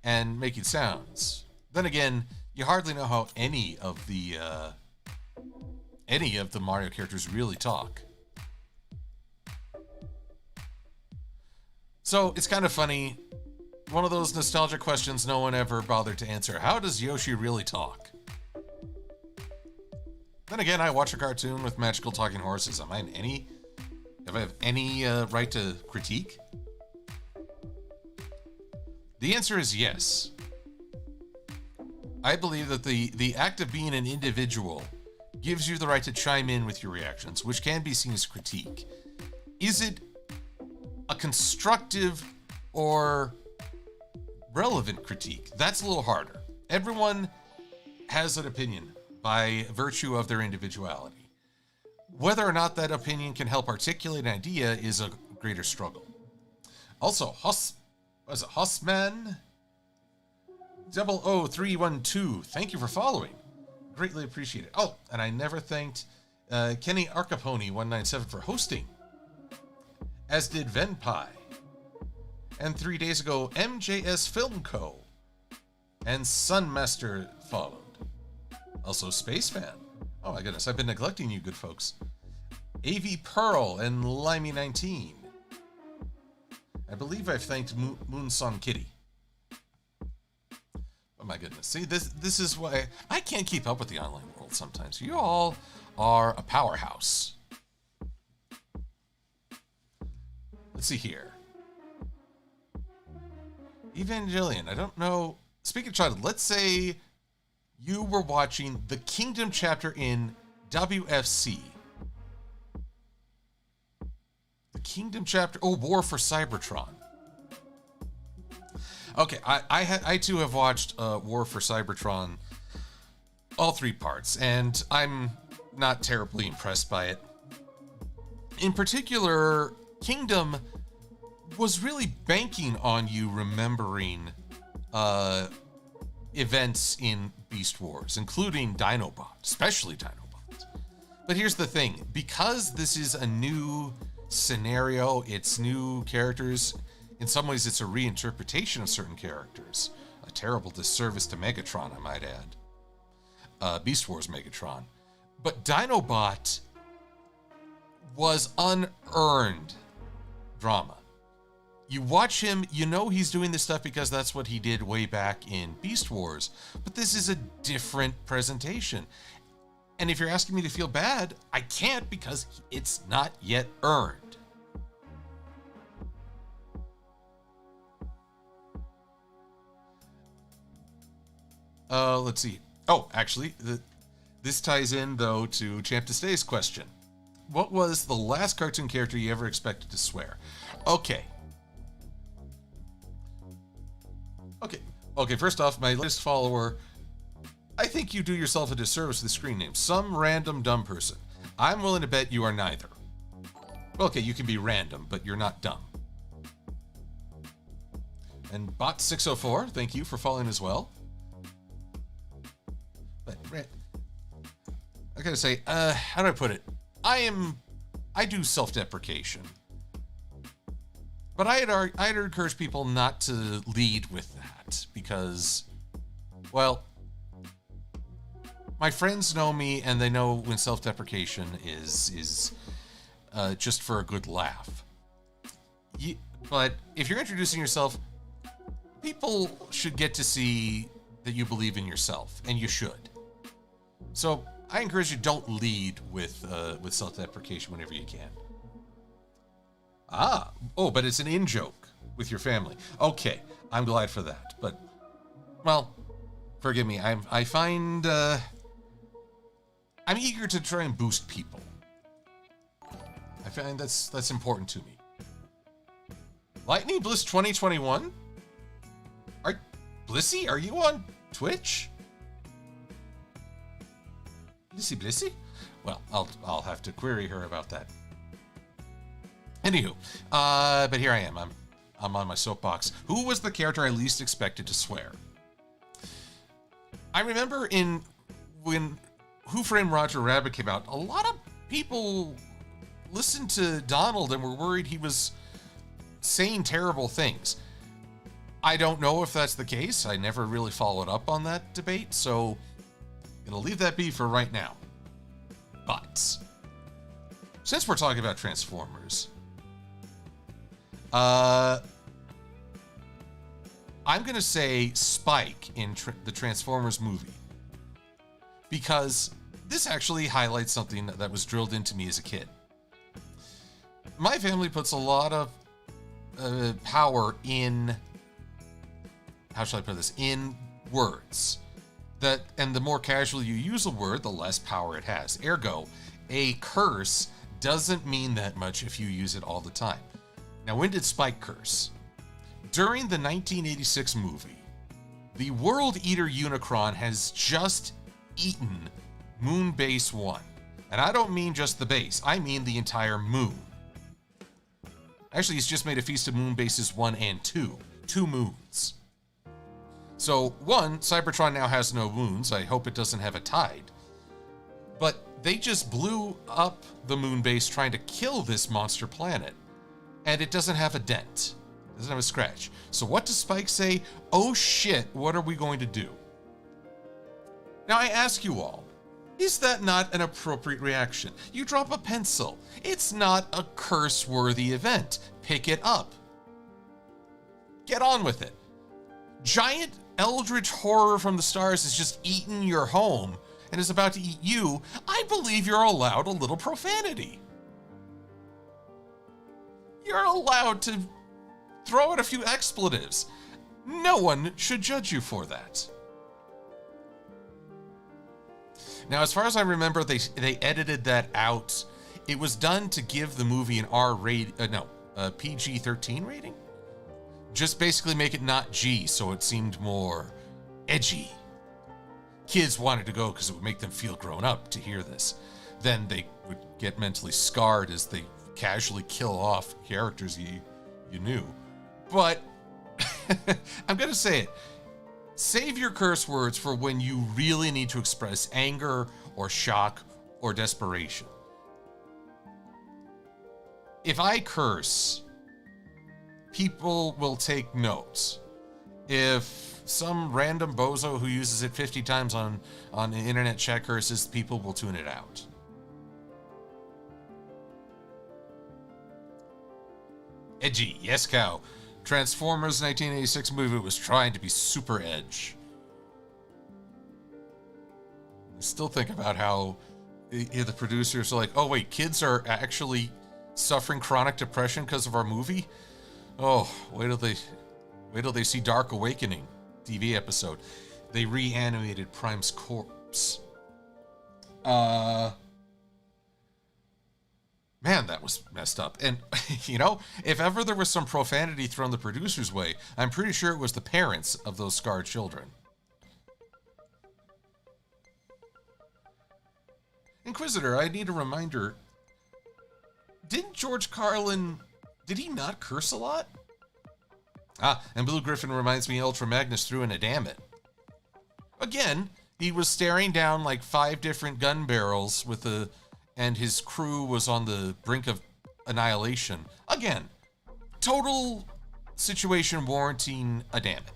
and making sounds. Then again, you hardly know how any of the Mario characters really talk. So it's kind of funny. One of those nostalgic questions no one ever bothered to answer. How does Yoshi really talk? Then again, I watch a cartoon with magical talking horses. Have I have any right to critique? The answer is yes. I believe that the act of being an individual gives you the right to chime in with your reactions, which can be seen as critique. Is it a constructive or relevant critique? That's a little harder. Everyone has an opinion by virtue of their individuality. Whether or not that opinion can help articulate an idea is a greater struggle. Also, Hossman 00312, thank you for following. Greatly appreciated. Oh, and I never thanked Kenny Arcapone 197 for hosting, as did Venpai. And 3 days ago, MJS Film Co. and Sunmaster followed. Also, Space Fan. Oh my goodness, I've been neglecting you good folks. AV Pearl and Limey19. I believe I've thanked Moonsong Kitty. Oh my goodness. See, this is why I can't keep up with the online world sometimes. You all are a powerhouse. Let's see here. Evangelion, I don't know. Speaking of childhood, let's say you were watching the Kingdom chapter in WFC. The Kingdom chapter, War for Cybertron. Okay, I too have watched War for Cybertron, all 3 parts, and I'm not terribly impressed by it. In particular, Kingdom was really banking on you remembering events in Beast Wars, including Dinobot, especially Dinobot. But here's the thing, because this is a new scenario, it's new characters, in some ways it's a reinterpretation of certain characters. A terrible disservice to Megatron, I might add. Beast Wars Megatron. But Dinobot was unearned drama. You watch him, you know he's doing this stuff because that's what he did way back in Beast Wars. But this is a different presentation. And if you're asking me to feel bad, I can't because it's not yet earned. Let's see. Oh, actually, this ties in, though, to Champ to Stay's question. What was the last cartoon character you ever expected to swear? Okay. Okay, first off, my latest follower, I think you do yourself a disservice with the screen name. Some random dumb person. I'm willing to bet you are neither. Okay, you can be random, but you're not dumb. And Bot604, thank you for following as well. But, I gotta say, how do I put it? I do self-deprecation. But I'd encourage people not to lead with that because, well, my friends know me and they know when self-deprecation is just for a good laugh. But if you're introducing yourself, people should get to see that you believe in yourself, and you should. So I encourage you, don't lead with self-deprecation whenever you can. But it's an in-joke with your family. Okay, I'm glad for that. But, well, forgive me. I find I'm eager to try and boost people. I find that's important to me. Lightning Bliss 2021? Blissy, are you on Twitch? Blissy? Well, I'll have to query her about that. Anywho, but here I am. I'm on my soapbox. Who was the character I least expected to swear? I remember when Who Framed Roger Rabbit came out, a lot of people listened to Donald and were worried he was saying terrible things. I don't know if that's the case. I never really followed up on that debate, so I'm going to leave that be for right now. But since we're talking about Transformers, I'm going to say Spike in the Transformers movie, because this actually highlights something that was drilled into me as a kid. My family puts a lot of power in, how shall I put this, in words. And the more casually you use a word, the less power it has. Ergo, a curse doesn't mean that much if you use it all the time. Now, when did Spike curse? During the 1986 movie, the World Eater Unicron has just eaten Moon Base 1. And I don't mean just the base, I mean the entire moon. Actually, he's just made a feast of Moon Bases 1 and 2. 2 moons. So, 1, Cybertron now has no moons. I hope it doesn't have a tide. But they just blew up the moon base trying to kill this monster planet. And it doesn't have a dent. It doesn't have a scratch. So what does Spike say? Oh shit, what are we going to do? Now I ask you all, is that not an appropriate reaction? You drop a pencil. It's not a curse-worthy event. Pick it up. Get on with it. Giant eldritch horror from the stars has just eaten your home and is about to eat you. I believe you're allowed a little profanity. You're allowed to throw out a few expletives. No one should judge you for that. Now, as far as I remember, they edited that out. It was done to give the movie an PG-13 rating. Just basically make it not G, so it seemed more edgy. Kids wanted to go because it would make them feel grown up to hear this. Then they would get mentally scarred as they casually kill off characters you knew. But I'm going to say it. Save your curse words for when you really need to express anger or shock or desperation. If I curse, people will take notes. If some random bozo who uses it 50 times on the internet chat curses, people will tune it out. Edgy, yes cow. Transformers 1986 movie was trying to be super edge. I still think about how The producers are like, oh wait, kids are actually suffering chronic depression because of our movie? Oh, wait till they see Dark Awakening TV episode. They reanimated Prime's corpse. Man, that was messed up. And, if ever there was some profanity thrown the producer's way, I'm pretty sure it was the parents of those scarred children. Inquisitor, I need a reminder. Didn't George Carlin... Did he not curse a lot? And Blue Griffin reminds me Ultra Magnus threw in a damn it. Again, he was staring down like 5 different gun barrels and his crew was on the brink of annihilation. Again, total situation warranting a damn it.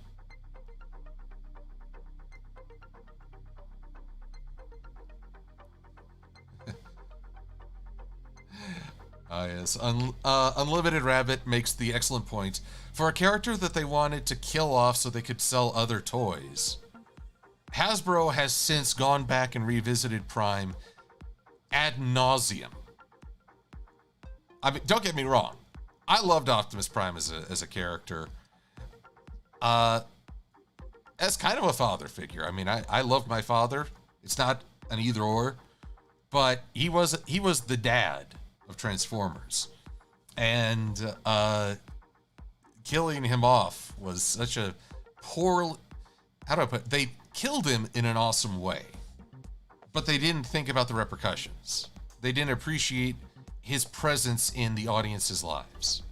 Yes. Unlimited Rabbit makes the excellent point. For a character that they wanted to kill off so they could sell other toys, Hasbro has since gone back and revisited Prime ad nauseum. I mean, don't get me wrong. I loved Optimus Prime as a character. As kind of a father figure. I mean, I love my father. It's not an either or, but he was the dad of Transformers, and killing him off was such a poor. How do I put it? They killed him in an awesome way, but they didn't think about the repercussions. They didn't appreciate his presence in the audience's lives,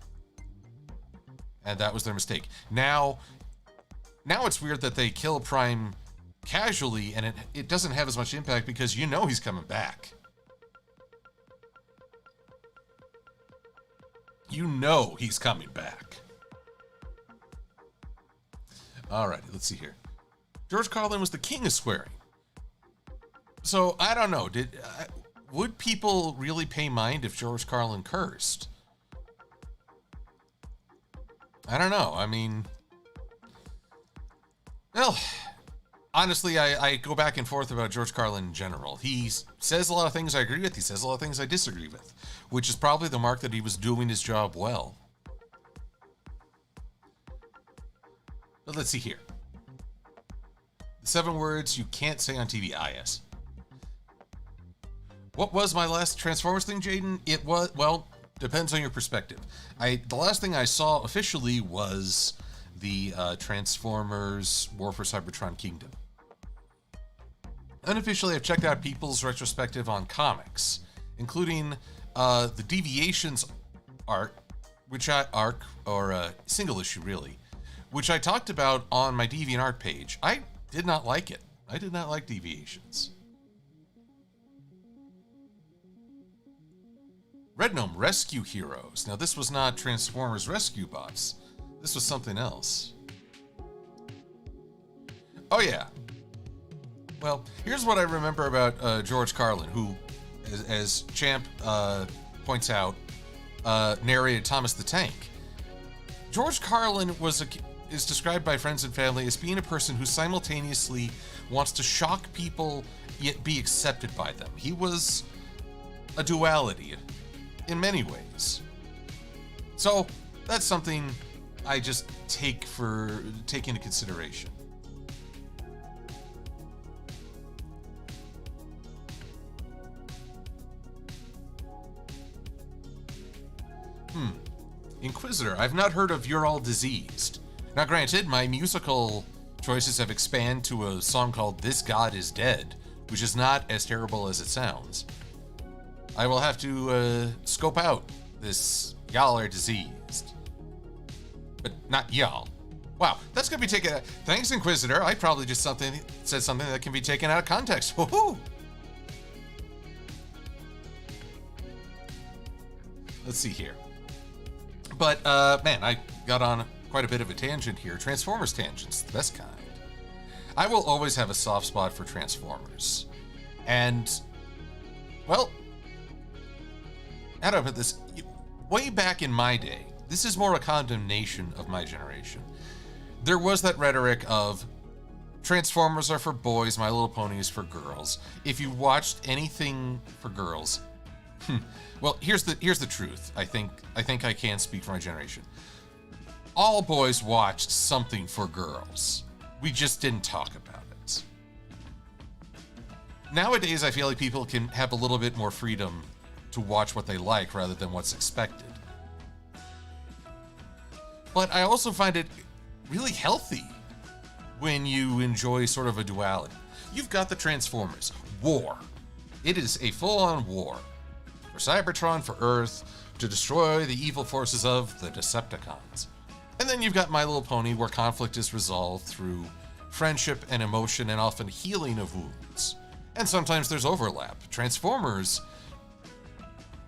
and that was their mistake. Now it's weird that they kill Prime casually, and it doesn't have as much impact because he's coming back. He's coming back. All right, let's see here. George Carlin was the king of swearing. So, I don't know. Would people really pay mind if George Carlin cursed? I don't know. I mean, well, honestly, I go back and forth about George Carlin in general. He says a lot of things I agree with. He says a lot of things I disagree with, which is probably the mark that he was doing his job well. But let's see here. The 7 words you can't say on TV. Yes. What was my last Transformers thing, Jaden? It was, well, depends on your perspective. The last thing I saw officially was the Transformers War for Cybertron Kingdom. Unofficially, I've checked out people's retrospective on comics, including the Deviations arc, single issue really, which I talked about on my DeviantArt page. I did not like it. I did not like Deviations. Red Gnome Rescue Heroes. Now, this was not Transformers Rescue Bots. This was something else. Oh, yeah. Well, here's what I remember about George Carlin, who, as Champ points out, narrated Thomas the Tank. George Carlin is described by friends and family as being a person who simultaneously wants to shock people yet be accepted by them. He was a duality in many ways. So that's something I just take into consideration. Inquisitor, I've not heard of You're All Diseased. Now granted, my musical choices have expanded to a song called This God Is Dead, which is not as terrible as it sounds. I will have to scope out this Y'all Are Diseased. But not y'all. Wow, that's gonna be taken. Thanks, Inquisitor. I probably just said something that can be taken out of context. Woohoo! Let's see here. But man, I got on quite a bit of a tangent here. Transformers tangents, the best kind. I will always have a soft spot for Transformers, and well, how do I put this? Way back in my day, this is more a condemnation of my generation. There was that rhetoric of Transformers are for boys, My Little Pony is for girls. If you watched anything for girls, well, here's the truth. I think I can speak for my generation. All boys watched something for girls. We just didn't talk about it. Nowadays, I feel like people can have a little bit more freedom to watch what they like rather than what's expected. But I also find it really healthy when you enjoy sort of a duality. You've got the Transformers. War. It is a full-on war. For Cybertron, for Earth, to destroy the evil forces of the Decepticons. And then you've got My Little Pony, where conflict is resolved through friendship and emotion and often healing of wounds. And sometimes there's overlap. Transformers,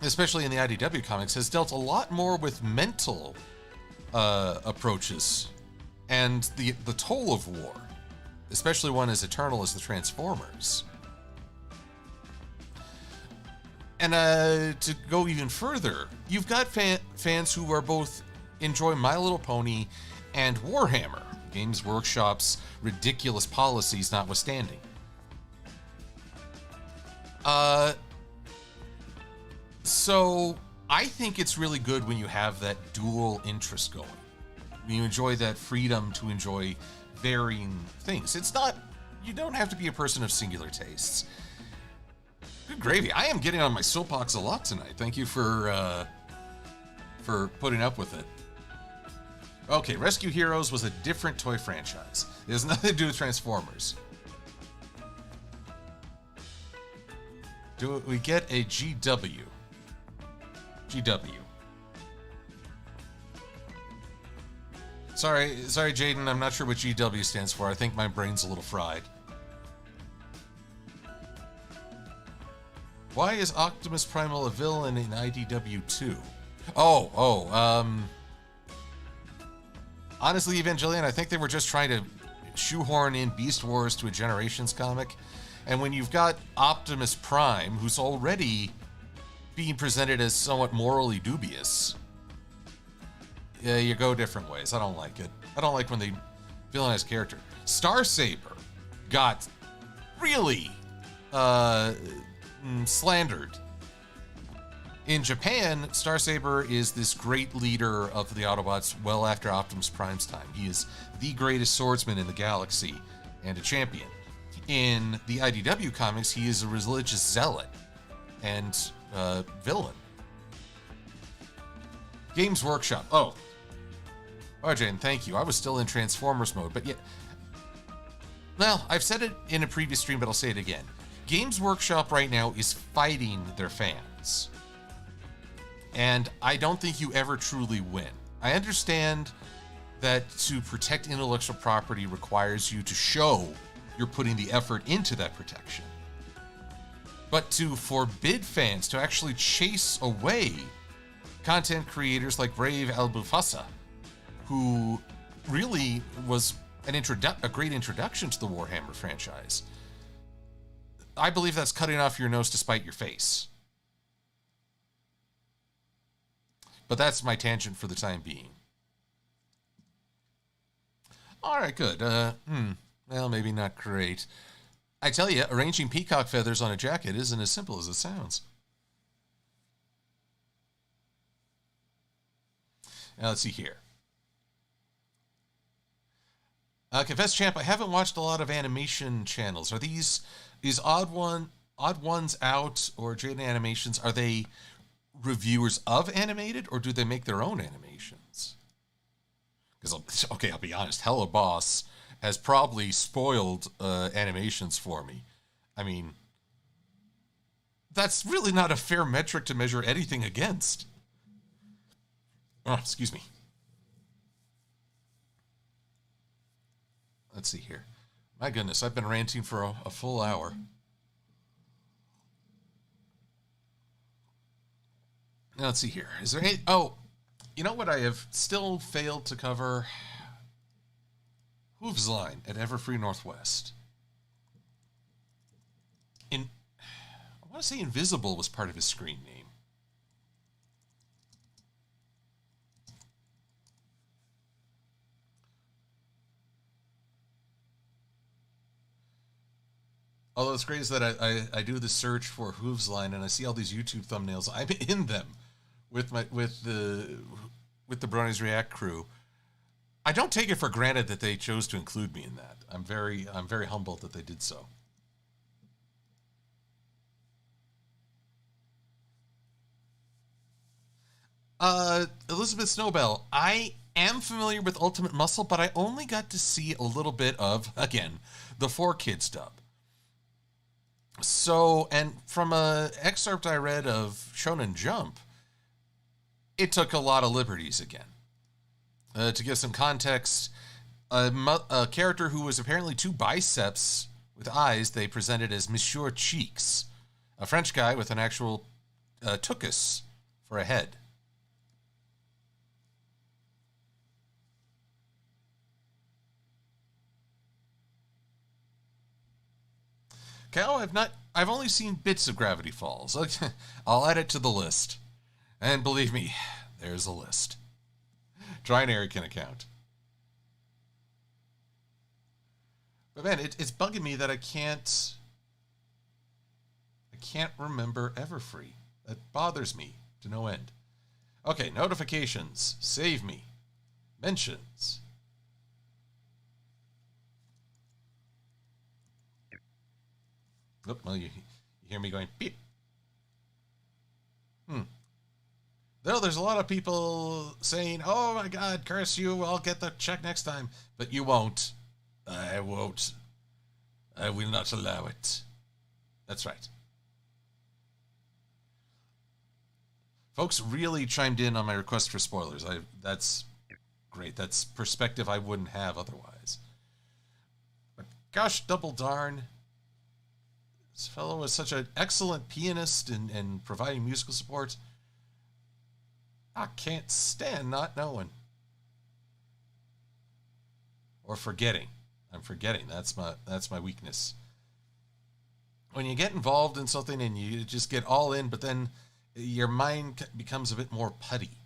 especially in the IDW comics, has dealt a lot more with mental approaches and the toll of war, especially one as eternal as the Transformers. And to go even further, you've got fans who are both enjoy My Little Pony and Warhammer, Games Workshop's ridiculous policies notwithstanding. So I think it's really good when you have that dual interest going. When you enjoy that freedom to enjoy varying things. It's not, you don't have to be a person of singular tastes. Good gravy. I am getting on my soapbox a lot tonight. Thank you for putting up with it. Okay, Rescue Heroes was a different toy franchise. It has nothing to do with Transformers. Do we get a GW? GW. Sorry, Jaden, I'm not sure what GW stands for. I think my brain's a little fried. Why is Optimus Primal a villain in IDW 2? Honestly, Evangelion, I think they were just trying to shoehorn in Beast Wars to a Generations comic. And when you've got Optimus Prime, who's already being presented as somewhat morally dubious, yeah, you go different ways. I don't like it. I don't like when they villainize character. Starsaber got really slandered. In Japan, Starsaber is this great leader of the Autobots well after Optimus Prime's time. He is the greatest swordsman in the galaxy and a champion. In the IDW comics, he is a religious zealot and villain. Games Workshop. Oh, Jane, thank you. I was still in Transformers mode, but yet... Well, I've said it in a previous stream, but I'll say it again. Games Workshop right now is fighting their fans. And I don't think you ever truly win. I understand that to protect intellectual property requires you to show you're putting the effort into that protection. But to forbid fans to actually chase away content creators like Brave Albufasa, who really was a great introduction to the Warhammer franchise, I believe that's cutting off your nose to spite your face. But that's my tangent for the time being. All right, good. Well, maybe not great. I tell you, arranging peacock feathers on a jacket isn't as simple as it sounds. Now, let's see here. Confess, champ, I haven't watched a lot of animation channels. Are these Odd Ones Out or Jaden Animations? Are they reviewers of animated, or do they make their own animations? Because I'll be honest, Hello Boss has probably spoiled animations for me. I mean, that's really not a fair metric to measure anything against. Oh, excuse me. Let's see here. My goodness, I've been ranting for a full hour. Now, let's see here. Is there any... Oh, you know what I have still failed to cover? Hooves Line at Everfree Northwest. I want to say Invisible was part of his screen name. Although it's great is that I do the search for Hooves Line and I see all these YouTube thumbnails. I'm in them with the Bronies React crew. I don't take it for granted that they chose to include me in that. I'm very humbled that they did so. Elizabeth Snowbell, I am familiar with Ultimate Muscle, but I only got to see a little bit of, again, the 4Kids dub. So, and from a excerpt I read of Shonen Jump, it took a lot of liberties again. To give some context, a character who was apparently 2 biceps with eyes, they presented as Monsieur Cheeks, a French guy with an actual tuchus for a head. Cal, I've only seen bits of Gravity Falls. I'll add it to the list. And believe me, there's a list. Try an Erican account. But man, it's bugging me that I can't remember Everfree. That bothers me to no end. Okay, notifications. Save me. Mentions. Oh, well, you hear me going beep. Though there's a lot of people saying, oh my God, curse you, I'll get the check next time. But you won't. I won't. I will not allow it. That's right. Folks really chimed in on my request for spoilers. That's great. That's perspective I wouldn't have otherwise. But gosh, double darn. This fellow was such an excellent pianist and providing musical support. I can't stand not knowing. Or forgetting. I'm forgetting. That's my weakness. When you get involved in something and you just get all in, but then your mind becomes a bit more putty.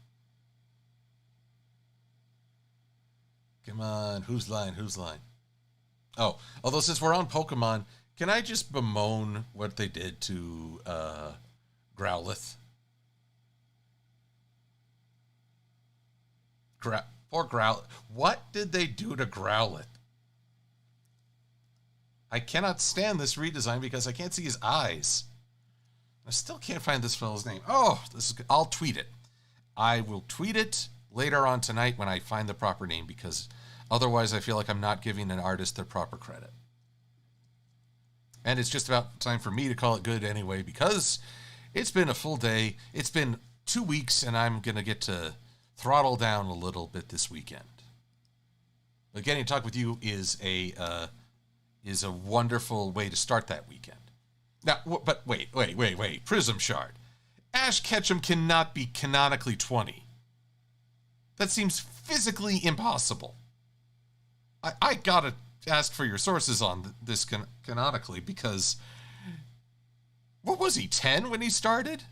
Come on, whose line? Oh, although since we're on Pokemon, can I just bemoan what they did to Growlithe? Poor Growlithe. What did they do to Growlithe? I cannot stand this redesign because I can't see his eyes. I still can't find this fellow's name. Oh, I'll tweet it. I will tweet it later on tonight when I find the proper name because otherwise I feel like I'm not giving an artist their proper credit. And it's just about time for me to call it good anyway because it's been a full day. It's been 2 weeks and I'm going to get to throttle down a little bit this weekend. But getting to talk with you is a wonderful way to start that weekend. Now, but wait. Prism Shard. Ash Ketchum cannot be canonically 20. That seems physically impossible. I gotta ask for your sources on this canonically because what was he, 10 when he started?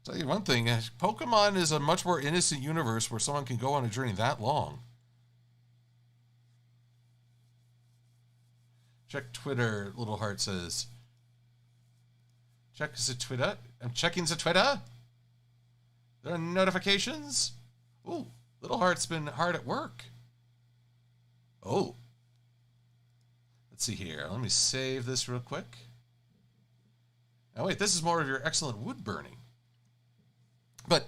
Tell you one thing, Pokemon is a much more innocent universe where someone can go on a journey that long. Check Twitter, Little Heart says. Check the Twitter. I'm checking the Twitter. There are notifications. Ooh, Little Heart's been hard at work. Oh. Let's see here. Let me save this real quick. Oh, wait, this is more of your excellent wood burning. But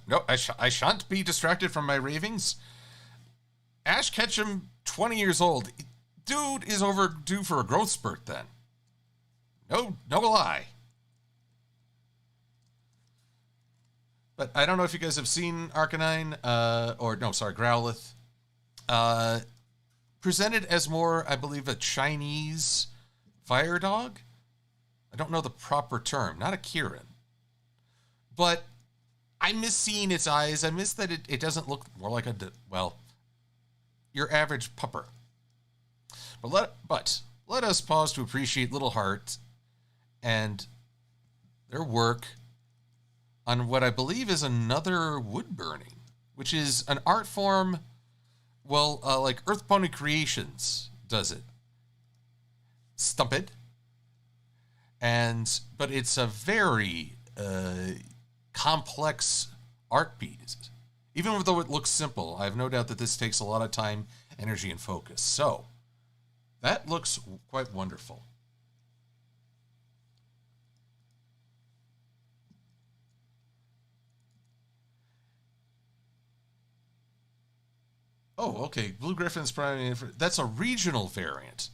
no, I shan't be distracted from my ravings. Ash Ketchum, 20 years old. Dude is overdue for a growth spurt then. No lie. But I don't know if you guys have seen Arcanine, Growlithe. Presented as more, I believe, a Chinese fire dog. I don't know the proper term, not a Kirin. But I miss seeing its eyes. I miss that it doesn't look more like your average pupper. But let us pause to appreciate Little Heart and their work on what I believe is another wood burning, which is an art form, like Earth Pony Creations does it. Stumped. But it's a very complex art piece. Even though it looks simple, I have no doubt that this takes a lot of time, energy, and focus. So, that looks quite wonderful. Oh, okay. Blue Griffin's primary. That's a regional variant.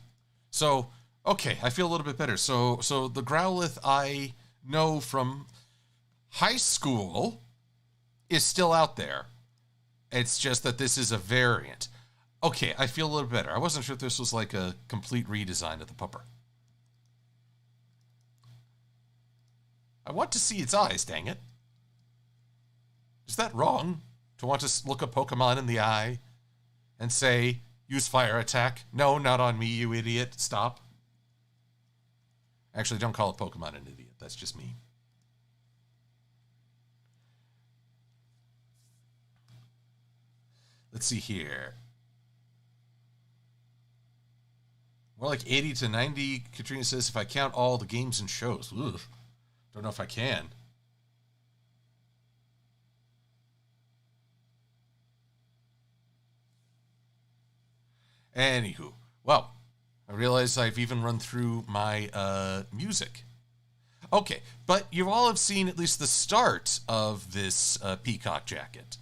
So, okay, I feel a little bit better. So the Growlithe I know from high school is still out there. It's just that this is a variant. Okay, I feel a little better. I wasn't sure if this was like a complete redesign of the pupper. I want to see its eyes, dang it. Is that wrong? To want to look a Pokemon in the eye and say, use fire attack? No, not on me, you idiot. Stop. Actually, don't call a Pokemon an idiot. That's just me. Let's see here. More like 80 to 90, Katrina says, if I count all the games and shows. Ugh. Don't know if I can. Anywho, well, I realize I've even run through my music. Okay, but you all have seen at least the start of this peacock jacket.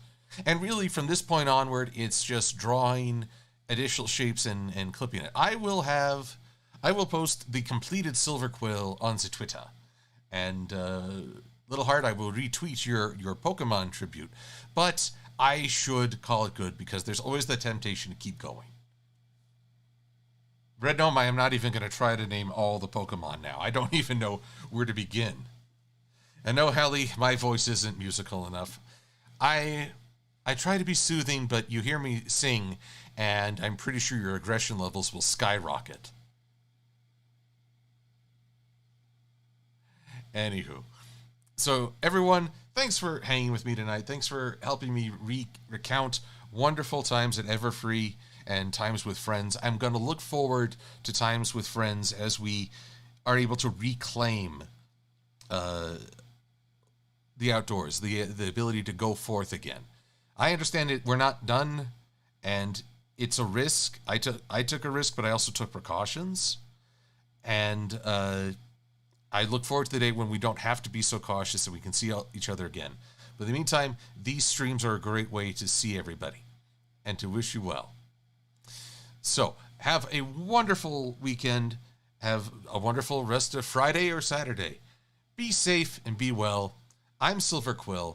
And really, from this point onward, it's just drawing additional shapes and clipping it. I will post the completed Silver-Quill on the Twitter. And Little Heart, I will retweet your Pokemon tribute. But I should call it good because there's always the temptation to keep going. Red Gnome, I am not even going to try to name all the Pokemon now. I don't even know where to begin. And no, Hallie, my voice isn't musical enough. I try to be soothing, but you hear me sing, and I'm pretty sure your aggression levels will skyrocket. Anywho. So, everyone, thanks for hanging with me tonight. Thanks for helping me recount wonderful times at Everfree and times with friends. I'm going to look forward to times with friends as we are able to reclaim the outdoors, the ability to go forth again. I understand it. We're not done, and it's a risk. I took a risk, but I also took precautions, and I look forward to the day when we don't have to be so cautious and we can see each other again. But in the meantime, these streams are a great way to see everybody and to wish you well. So, have a wonderful weekend. Have a wonderful rest of Friday or Saturday. Be safe and be well. I'm Silver-Quill.